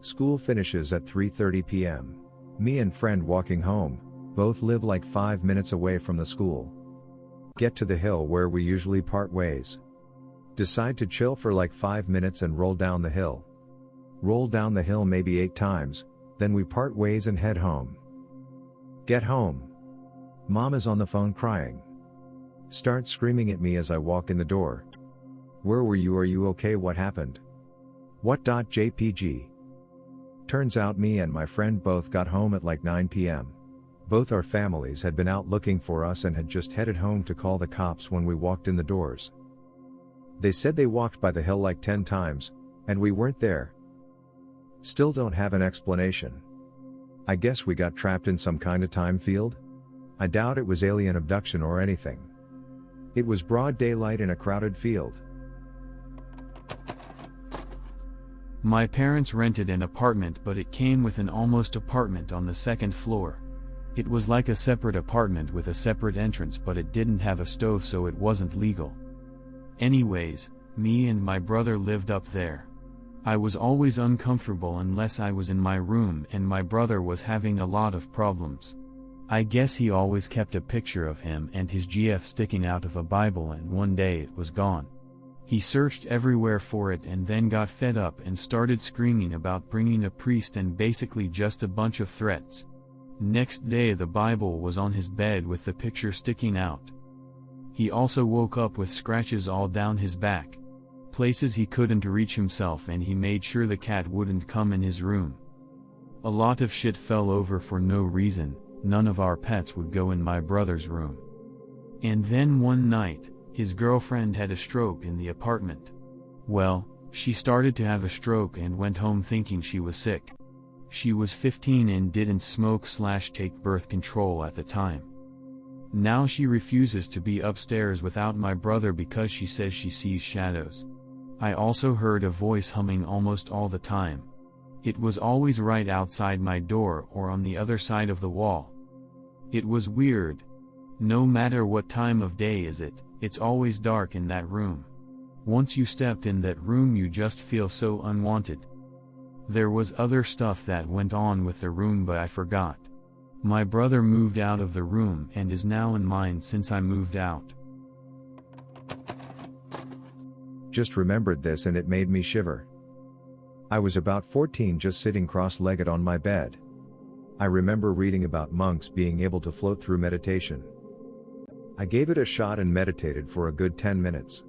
School finishes at 3:30 p.m. Me and friend walking home, both live like 5 minutes away from the school. Get to the hill where we usually part ways. Decide to chill for like 5 minutes and roll down the hill. Roll down the hill maybe 8 times, then we part ways and head home. Get home. Mom is on the phone crying. Start screaming at me as I walk in the door. Where were you? Are you okay? What happened? What? JPG. Turns out me and my friend both got home at like 9 p.m. Both our families had been out looking for us and had just headed home to call the cops when we walked in the doors. They said they walked by the hill like 10 times, and we weren't there. Still don't have an explanation. I guess we got trapped in some kind of time field? I doubt it was alien abduction or anything. It was broad daylight in a crowded field. My parents rented an apartment, but it came with an almost apartment on the second floor. It was like a separate apartment with a separate entrance, but it didn't have a stove, so it wasn't legal. Anyways, me and my brother lived up there. I was always uncomfortable unless I was in my room, and my brother was having a lot of problems. I guess he always kept a picture of him and his GF sticking out of a Bible, and one day it was gone. He searched everywhere for it and then got fed up and started screaming about bringing a priest and basically just a bunch of threats. Next day the Bible was on his bed with the picture sticking out. He also woke up with scratches all down his back, places he couldn't reach himself, and he made sure the cat wouldn't come in his room. A lot of shit fell over for no reason. None of our pets would go in my brother's room. And then one night, his girlfriend had a stroke in the apartment. Well, she started to have a stroke and went home thinking she was sick. She was 15 and didn't smoke/take birth control at the time. Now she refuses to be upstairs without my brother because she says she sees shadows. I also heard a voice humming almost all the time. It was always right outside my door or on the other side of the wall. It was weird. No matter what time of day is it, it's always dark in that room. Once you stepped in that room you just feel so unwanted. There was other stuff that went on with the room, but I forgot. My brother moved out of the room and is now in mine since I moved out. Just remembered this and it made me shiver. I was about 14, just sitting cross-legged on my bed. I remember reading about monks being able to float through meditation. I gave it a shot and meditated for a good 10 minutes.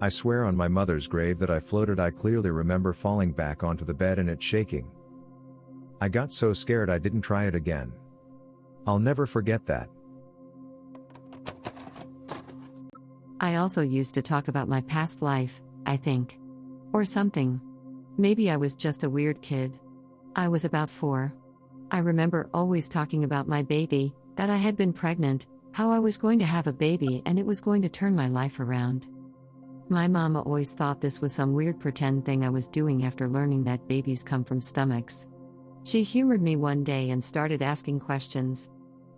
I swear on my mother's grave that I floated. I clearly remember falling back onto the bed and it shaking. I got so scared I didn't try it again. I'll never forget that. I also used to talk about my past life, I think. Or something. Maybe I was just a weird kid. I was about 4. I remember always talking about my baby, that I had been pregnant, how I was going to have a baby and it was going to turn my life around. My mama always thought this was some weird pretend thing I was doing after learning that babies come from stomachs. She humored me one day and started asking questions.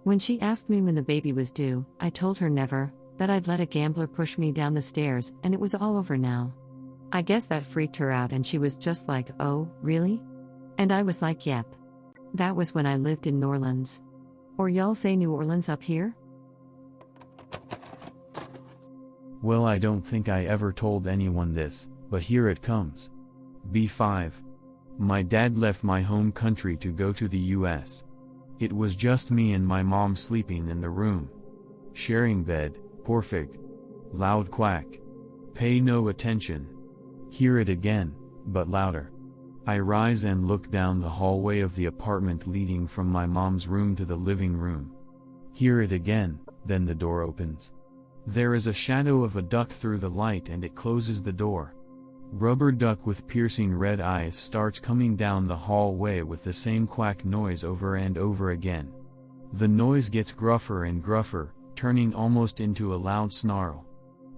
When she asked me when the baby was due, I told her never, that I'd let a gambler push me down the stairs and it was all over now. I guess that freaked her out and she was just like, "Oh, really?" And I was like, "Yep." That was when I lived in New Orleans. Or y'all say New Orleans up here? Well, I don't think I ever told anyone this, but here it comes. B5. My dad left my home country to go to the US. It was just me and my mom sleeping in the room. Sharing bed, poor fig. Loud quack. Pay no attention. Hear it again, but louder. I rise and look down the hallway of the apartment leading from my mom's room to the living room. Hear it again, then the door opens. There is a shadow of a duck through the light and it closes the door. Rubber duck with piercing red eyes starts coming down the hallway with the same quack noise over and over again. The noise gets gruffer and gruffer, turning almost into a loud snarl.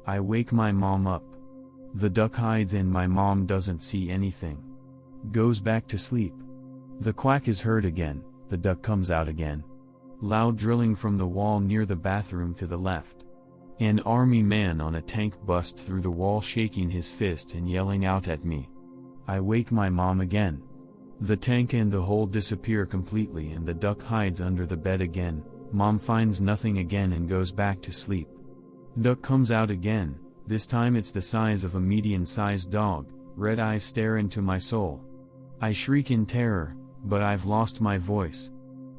I wake my mom up. The duck hides and my mom doesn't see anything. Goes back to sleep. The quack is heard again, the duck comes out again. Loud drilling from the wall near the bathroom to the left. An army man on a tank busts through the wall shaking his fist and yelling out at me. I wake my mom again. The tank and the hole disappear completely and the duck hides under the bed again. Mom finds nothing again and goes back to sleep. Duck comes out again, this time it's the size of a medium-sized dog, red eyes stare into my soul. I shriek in terror, but I've lost my voice.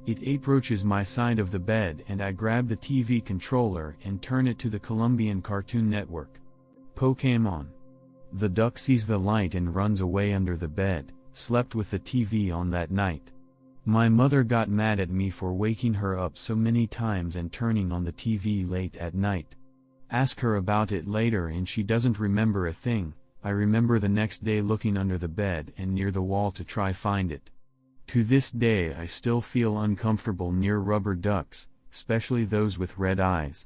It approaches my side of the bed and I grab the TV controller and turn it to the Colombian Cartoon Network. Pokémon. The duck sees the light and runs away under the bed, slept with the TV on that night. My mother got mad at me for waking her up so many times and turning on the TV late at night. Ask her about it later and she doesn't remember a thing. I remember the next day looking under the bed and near the wall to try find it. To this day I still feel uncomfortable near rubber ducks, especially those with red eyes.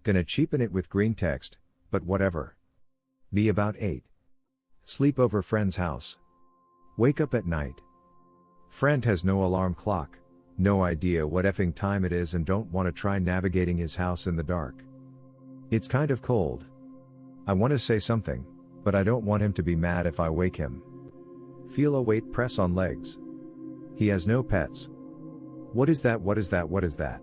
Gonna cheapen it with green text, but whatever. Be about 8. Sleep over friend's house. Wake up at night. Friend has no alarm clock, no idea what effing time it is and don't want to try navigating his house in the dark. It's kind of cold. I want to say something, but I don't want him to be mad if I wake him. Feel a weight press on legs. He has no pets. What is that? What is that? What is that?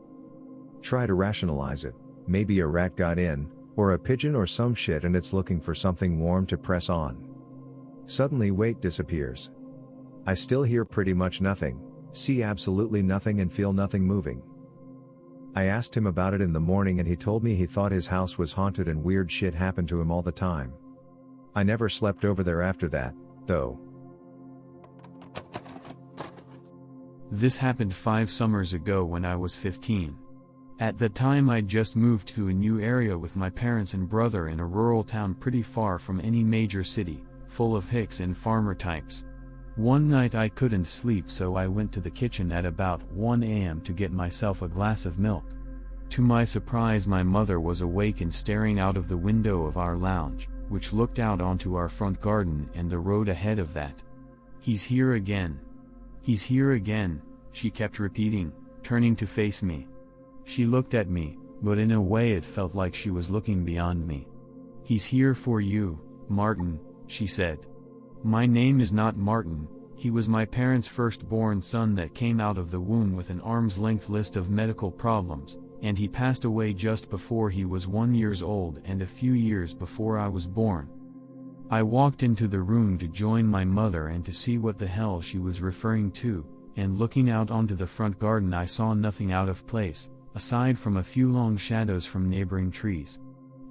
Try to rationalize it. Maybe a rat got in, or a pigeon or some shit and it's looking for something warm to press on. Suddenly weight disappears. I still hear pretty much nothing, see absolutely nothing and feel nothing moving. I asked him about it in the morning and he told me he thought his house was haunted and weird shit happened to him all the time. I never slept over there after that, though. This happened 5 summers ago when I was 15. At the time I'd just moved to a new area with my parents and brother in a rural town pretty far from any major city, full of hicks and farmer types. One night I couldn't sleep so I went to the kitchen at about 1 a.m. to get myself a glass of milk. To my surprise my mother was awake and staring out of the window of our lounge, which looked out onto our front garden and the road ahead of that. "He's here again. He's here again," she kept repeating, turning to face me. She looked at me, but in a way it felt like she was looking beyond me. "He's here for you, Martin," she said. "My name is not Martin. He was my parents' firstborn son that came out of the womb with an arm's-length list of medical problems, and he passed away just before he was 1 year old and a few years before I was born." I walked into the room to join my mother and to see what the hell she was referring to, and looking out onto the front garden I saw nothing out of place, aside from a few long shadows from neighboring trees.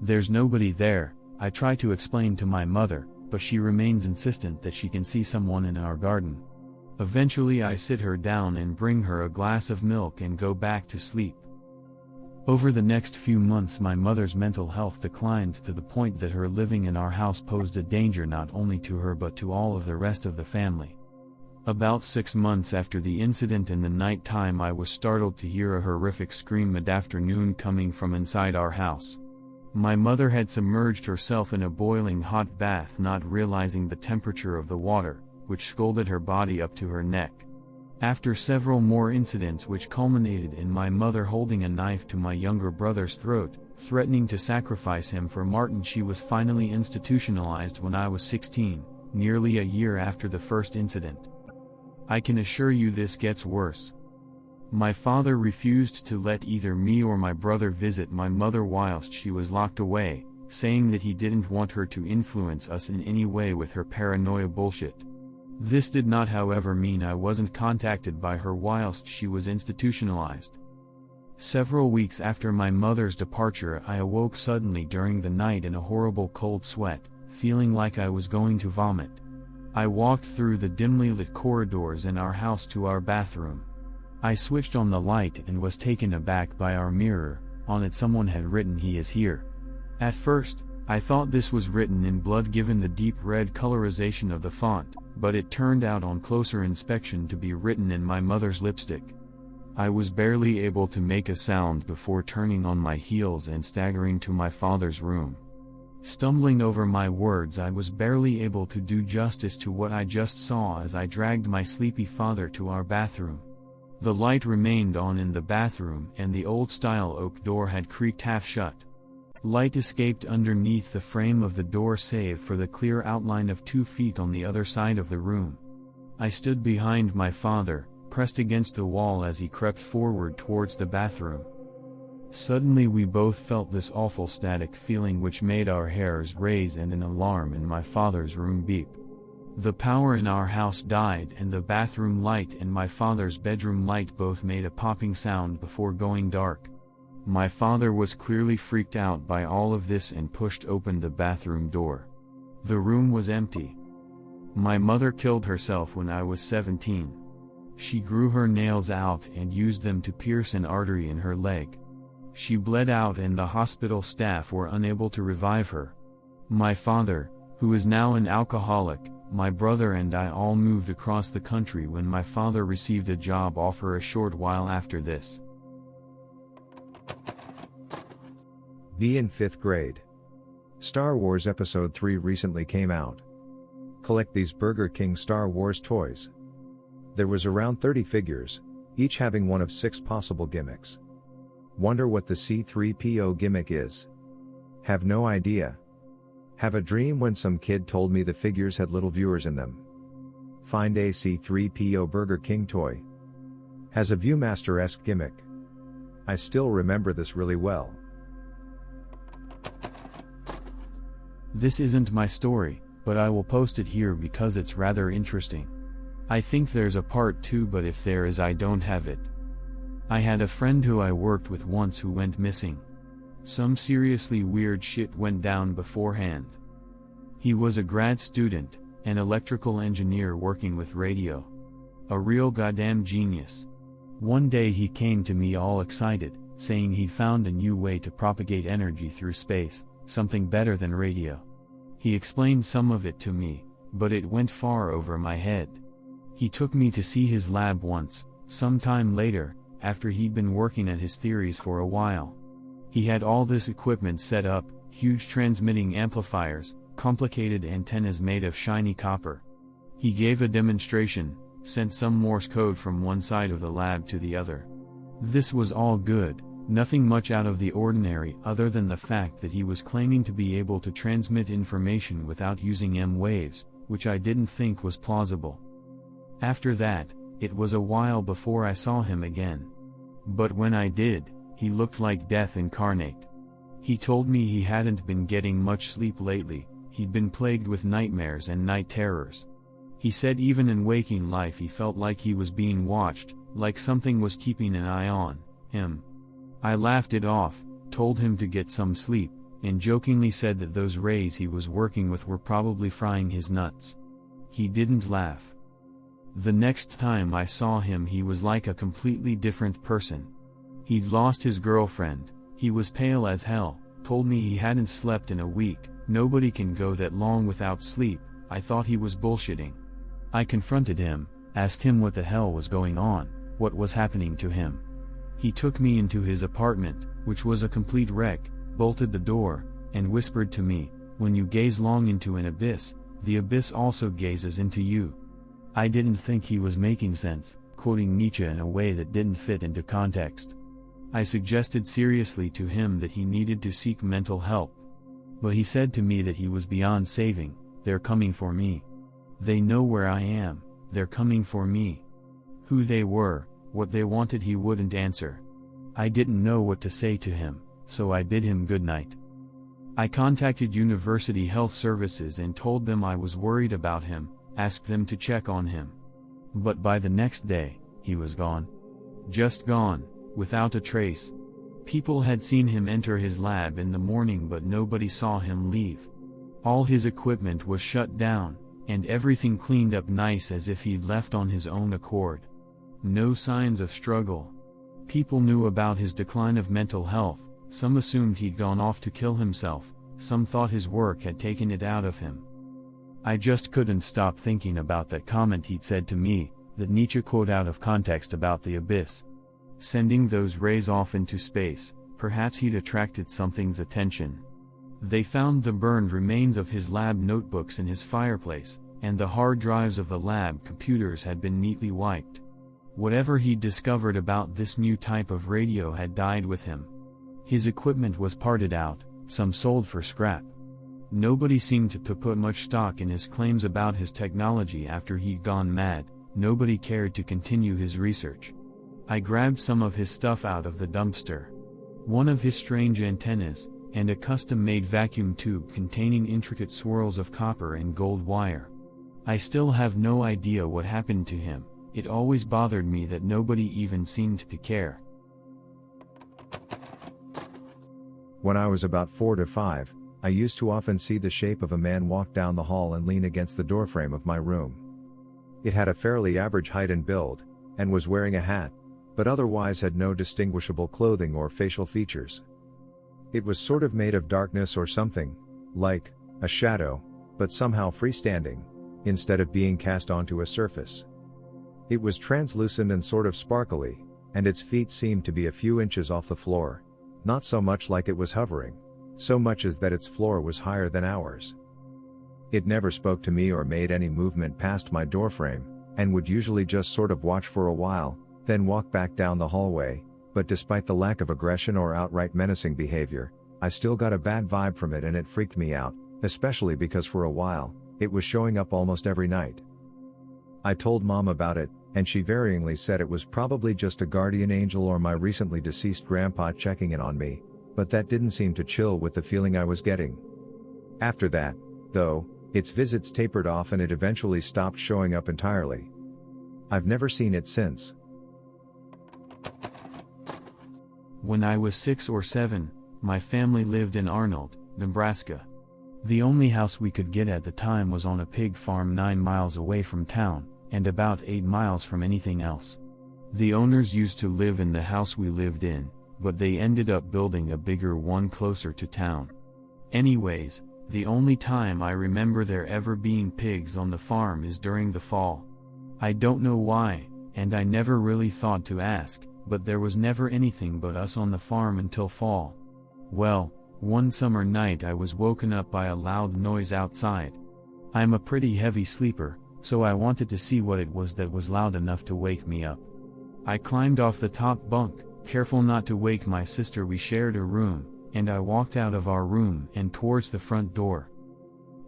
"There's nobody there," I try to explain to my mother, but she remains insistent that she can see someone in our garden. Eventually I sit her down and bring her a glass of milk and go back to sleep. Over the next few months my mother's mental health declined to the point that her living in our house posed a danger not only to her but to all of the rest of the family. About 6 months after the incident in the night time I was startled to hear a horrific scream mid-afternoon coming from inside our house. My mother had submerged herself in a boiling hot bath not realizing the temperature of the water, which scalded her body up to her neck. After several more incidents which culminated in my mother holding a knife to my younger brother's throat, threatening to sacrifice him for Martin, she was finally institutionalized when I was 16, nearly a year after the first incident. I can assure you this gets worse. My father refused to let either me or my brother visit my mother whilst she was locked away, saying that he didn't want her to influence us in any way with her paranoia bullshit. This did not however mean I wasn't contacted by her whilst she was institutionalized. Several weeks after my mother's departure I awoke suddenly during the night in a horrible cold sweat, feeling like I was going to vomit. I walked through the dimly lit corridors in our house to our bathroom. I switched on the light and was taken aback by our mirror. On it someone had written "He is here." At first, I thought this was written in blood given the deep red colorization of the font, but it turned out on closer inspection to be written in my mother's lipstick. I was barely able to make a sound before turning on my heels and staggering to my father's room. Stumbling over my words, I was barely able to do justice to what I just saw as I dragged my sleepy father to our bathroom. The light remained on in the bathroom and the old-style oak door had creaked half shut. Light escaped underneath the frame of the door save for the clear outline of 2 feet on the other side of the room. I stood behind my father, pressed against the wall as he crept forward towards the bathroom. Suddenly we both felt this awful static feeling which made our hairs raise and an alarm in my father's room beep. The power in our house died and the bathroom light and my father's bedroom light both made a popping sound before going dark. My father was clearly freaked out by all of this and pushed open the bathroom door. The room was empty. My mother killed herself when I was 17. She grew her nails out and used them to pierce an artery in her leg. She bled out and the hospital staff were unable to revive her. My father, who is now an alcoholic, my brother and I all moved across the country when my father received a job offer a short while after this. Be in 5th grade. Star Wars Episode 3 recently came out. Collect these Burger King Star Wars toys. There was around 30 figures, each having one of 6 possible gimmicks. Wonder what the C3PO gimmick is? Have no idea. Have a dream when some kid told me the figures had little viewers in them. Find a C3PO Burger King toy. Has a Viewmaster-esque gimmick. I still remember this really well. This isn't my story, but I will post it here because it's rather interesting. I think there's a part 2, but if there is, I don't have it. I had a friend who I worked with once who went missing. Some seriously weird shit went down beforehand. He was a grad student, an electrical engineer working with radio. A real goddamn genius. One day he came to me all excited, saying he'd found a new way to propagate energy through space, something better than radio. He explained some of it to me, but it went far over my head. He took me to see his lab once, some time later, after he'd been working at his theories for a while. He had all this equipment set up, huge transmitting amplifiers, complicated antennas made of shiny copper. He gave a demonstration, sent some Morse code from one side of the lab to the other. This was all good, nothing much out of the ordinary other than the fact that he was claiming to be able to transmit information without using M waves, which I didn't think was plausible. After that, it was a while before I saw him again. But when I did, he looked like death incarnate. He told me he hadn't been getting much sleep lately, he'd been plagued with nightmares and night terrors. He said even in waking life he felt like he was being watched, like something was keeping an eye on him. I laughed it off, told him to get some sleep, and jokingly said that those rays he was working with were probably frying his nuts. He didn't laugh. The next time I saw him he was like a completely different person. He'd lost his girlfriend, he was pale as hell, told me he hadn't slept in a week. Nobody can go that long without sleep. I thought he was bullshitting. I confronted him, asked him what the hell was going on, what was happening to him. He took me into his apartment, which was a complete wreck, bolted the door, and whispered to me, "When you gaze long into an abyss, the abyss also gazes into you." I didn't think he was making sense, quoting Nietzsche in a way that didn't fit into context. I suggested seriously to him that he needed to seek mental help. But he said to me that he was beyond saving. "They're coming for me. They know where I am, they're coming for me." Who they were, what they wanted, he wouldn't answer. I didn't know what to say to him, so I bid him good night. I contacted University Health Services and told them I was worried about him, asked them to check on him. But by the next day, he was gone. Just gone, without a trace. People had seen him enter his lab in the morning but nobody saw him leave. All his equipment was shut down, and everything cleaned up nice as if he'd left on his own accord. No signs of struggle. People knew about his decline of mental health, some assumed he'd gone off to kill himself, some thought his work had taken it out of him. I just couldn't stop thinking about that comment he'd said to me, that Nietzsche quote out of context about the abyss. Sending those rays off into space, perhaps he'd attracted something's attention. They found the burned remains of his lab notebooks in his fireplace, and the hard drives of the lab computers had been neatly wiped. Whatever he discovered about this new type of radio had died with him. His equipment was parted out, some sold for scrap. Nobody seemed to put much stock in his claims about his technology after he'd gone mad. Nobody cared to continue his research. I grabbed some of his stuff out of the dumpster. One of his strange antennas, and a custom-made vacuum tube containing intricate swirls of copper and gold wire. I still have no idea what happened to him. It always bothered me that nobody even seemed to care. When I was about 4 to 5, I used to often see the shape of a man walk down the hall and lean against the doorframe of my room. It had a fairly average height and build, and was wearing a hat, but otherwise had no distinguishable clothing or facial features. It was sort of made of darkness or something, like a shadow, but somehow freestanding, instead of being cast onto a surface. It was translucent and sort of sparkly, and its feet seemed to be a few inches off the floor, not so much like it was hovering, so much as that its floor was higher than ours. It never spoke to me or made any movement past my doorframe, and would usually just sort of watch for a while, then walk back down the hallway, but despite the lack of aggression or outright menacing behavior, I still got a bad vibe from it and it freaked me out, especially because for a while, it was showing up almost every night. I told Mom about it, and she varyingly said it was probably just a guardian angel or my recently deceased grandpa checking in on me, but that didn't seem to chill with the feeling I was getting. After that, though, its visits tapered off and it eventually stopped showing up entirely. I've never seen it since. When I was 6 or 7, my family lived in Arnold, Nebraska. The only house we could get at the time was on a pig farm 9 miles away from town, and about 8 miles from anything else. The owners used to live in the house we lived in, but they ended up building a bigger one closer to town. Anyways, the only time I remember there ever being pigs on the farm is during the fall. I don't know why, and I never really thought to ask, but there was never anything but us on the farm until fall. Well, one summer night I was woken up by a loud noise outside. I'm a pretty heavy sleeper, so I wanted to see what it was that was loud enough to wake me up. I climbed off the top bunk, careful not to wake my sister. We shared a room, and I walked out of our room and towards the front door.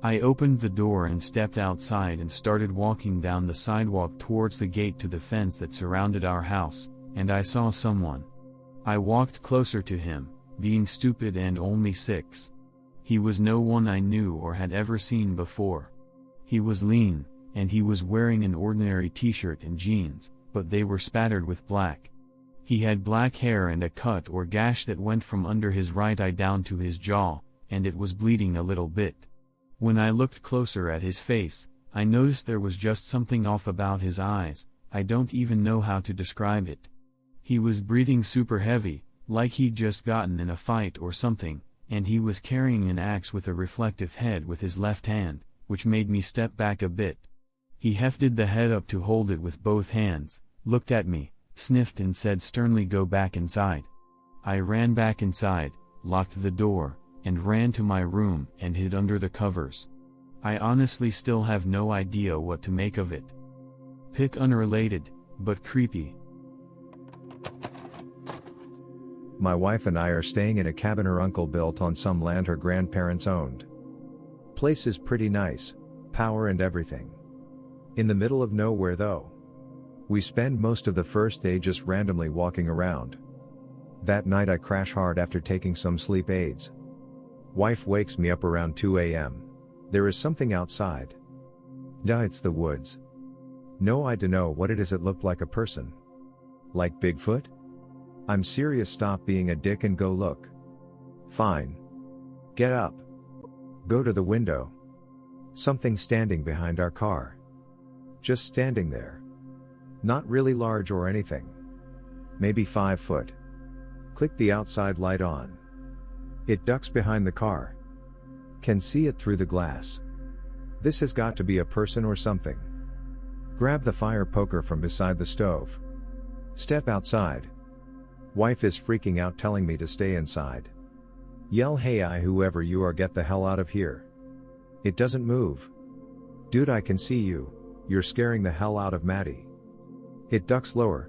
I opened the door and stepped outside and started walking down the sidewalk towards the gate to the fence that surrounded our house, and I saw someone. I walked closer to him, being stupid and only 6. He was no one I knew or had ever seen before. He was lean, and he was wearing an ordinary t-shirt and jeans, but they were spattered with black. He had black hair and a cut or gash that went from under his right eye down to his jaw, and it was bleeding a little bit. When I looked closer at his face, I noticed there was just something off about his eyes. I don't even know how to describe it. He was breathing super heavy, like he'd just gotten in a fight or something, and he was carrying an axe with a reflective head with his left hand, which made me step back a bit. He hefted the head up to hold it with both hands, looked at me, sniffed and said sternly, "Go back inside." I ran back inside, locked the door, and ran to my room and hid under the covers. I honestly still have no idea what to make of it. Pick unrelated, but creepy. My wife and I are staying in a cabin her uncle built on some land her grandparents owned. Place is pretty nice, power and everything. In the middle of nowhere though. We spend most of the first day just randomly walking around. That night I crash hard after taking some sleep aids. Wife wakes me up around 2 a.m. There is something outside. Duh, it's the woods. No, I dunno what it is. It looked like a person. Like Bigfoot? I'm serious. Stop being a dick and go look. Fine. Get up. Go to the window. Something standing behind our car. Just standing there. Not really large or anything. Maybe 5 foot. Click the outside light on. It ducks behind the car. Can see it through the glass. This has got to be a person or something. Grab the fire poker from beside the stove. Step outside. Wife is freaking out, telling me to stay inside. Yell hey whoever you are, get the hell out of here. It doesn't move. Dude, I can see you, you're scaring the hell out of Maddie. It ducks lower.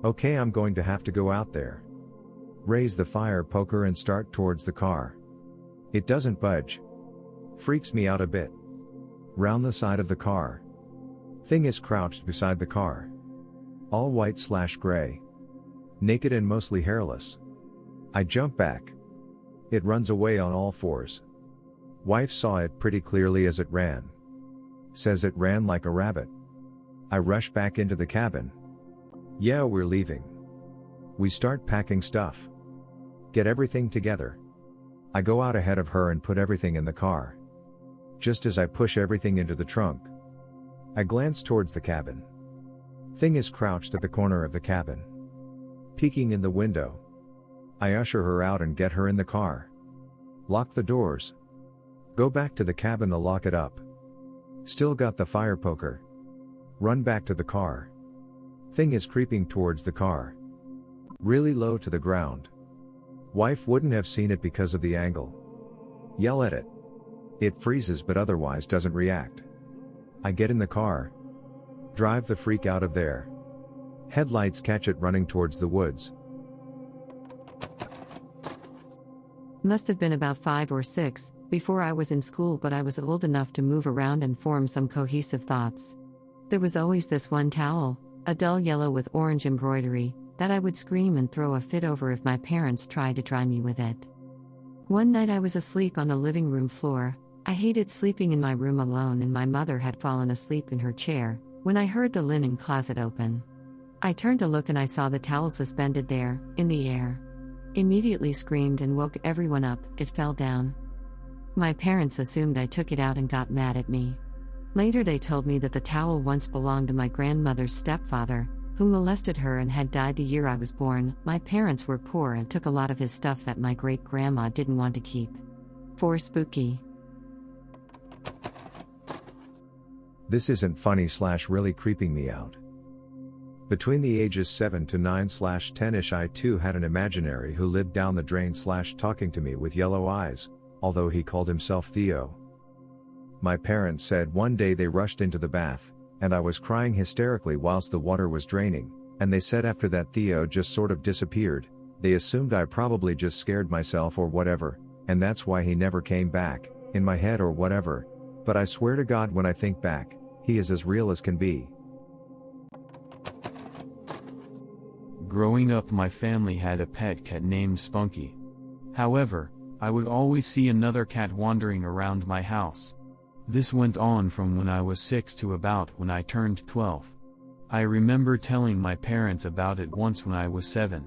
Okay, I'm going to have to go out there. Raise the fire poker and start towards the car. It doesn't budge. Freaks me out a bit. Round the side of the car. Thing is crouched beside the car. All white/gray. Naked and mostly hairless. I jump back. It runs away on all fours. Wife saw it pretty clearly as it ran. Says it ran like a rabbit. I rush back into the cabin. Yeah, we're leaving. We start packing stuff. Get everything together. I go out ahead of her and put everything in the car. Just as I push everything into the trunk, I glance towards the cabin. Thing is crouched at the corner of the cabin, peeking in the window. I usher her out and get her in the car. Lock the doors. Go back to the cabin to lock it up. Still got the fire poker. Run back to the car. Thing is creeping towards the car. Really low to the ground. Wife wouldn't have seen it because of the angle. Yell at it. It freezes but otherwise doesn't react. I get in the car. Drive the freak out of there. Headlights catch it running towards the woods. Must have been about 5 or 6, before I was in school, but I was old enough to move around and form some cohesive thoughts. There was always this one towel, a dull yellow with orange embroidery, that I would scream and throw a fit over if my parents tried to try me with it. One night I was asleep on the living room floor. I hated sleeping in my room alone, and my mother had fallen asleep in her chair, when I heard the linen closet open. I turned to look and I saw the towel suspended there, in the air. Immediately screamed and woke everyone up. It fell down. My parents assumed I took it out and got mad at me. Later they told me that the towel once belonged to my grandmother's stepfather, who molested her and had died the year I was born. My parents were poor and took a lot of his stuff that my great-grandma didn't want to keep. For Spooky. This isn't funny/really creeping me out. Between the ages 7 to 9/10ish, I too had an imaginary who lived down the drain/talking to me with yellow eyes, although he called himself Theo. My parents said one day they rushed into the bath, and I was crying hysterically whilst the water was draining, and they said after that Theo just sort of disappeared. They assumed I probably just scared myself or whatever, and that's why he never came back, in my head or whatever, but I swear to God when I think back, he is as real as can be. Growing up, my family had a pet cat named Spunky. However, I would always see another cat wandering around my house. This went on from when I was 6 to about when I turned 12. I remember telling my parents about it once when I was 7.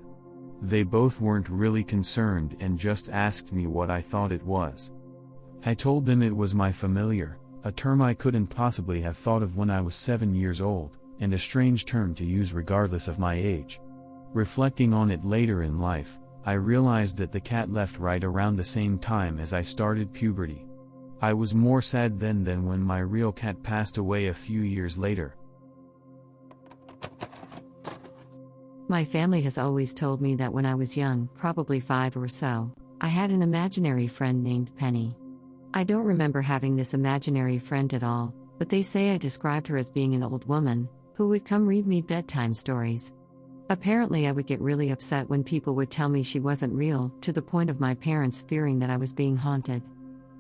They both weren't really concerned and just asked me what I thought it was. I told them it was my familiar, a term I couldn't possibly have thought of when I was 7 years old, and a strange term to use regardless of my age. Reflecting on it later in life, I realized that the cat left right around the same time as I started puberty. I was more sad then than when my real cat passed away a few years later. My family has always told me that when I was young, probably 5 or so, I had an imaginary friend named Penny. I don't remember having this imaginary friend at all, but they say I described her as being an old woman, who would come read me bedtime stories. Apparently I would get really upset when people would tell me she wasn't real, to the point of my parents fearing that I was being haunted.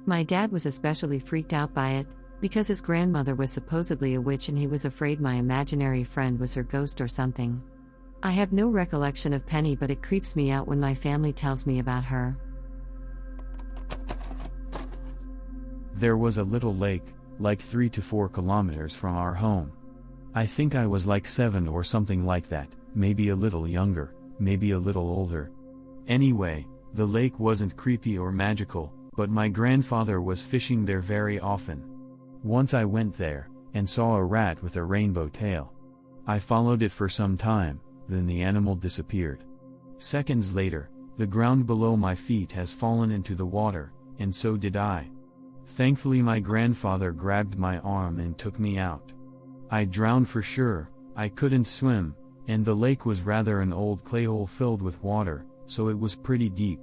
My dad was especially freaked out by it, because his grandmother was supposedly a witch and he was afraid my imaginary friend was her ghost or something. I have no recollection of Penny, but it creeps me out when my family tells me about her. There was a little lake, like 3 to 4 kilometers from our home. I think I was like 7 or something like that, maybe a little younger, maybe a little older. Anyway, the lake wasn't creepy or magical, but my grandfather was fishing there very often. Once I went there, and saw a rat with a rainbow tail. I followed it for some time, then the animal disappeared. Seconds later, the ground below my feet has fallen into the water, and so did I. Thankfully my grandfather grabbed my arm and took me out. I drowned for sure. I couldn't swim, and the lake was rather an old clay hole filled with water, so it was pretty deep.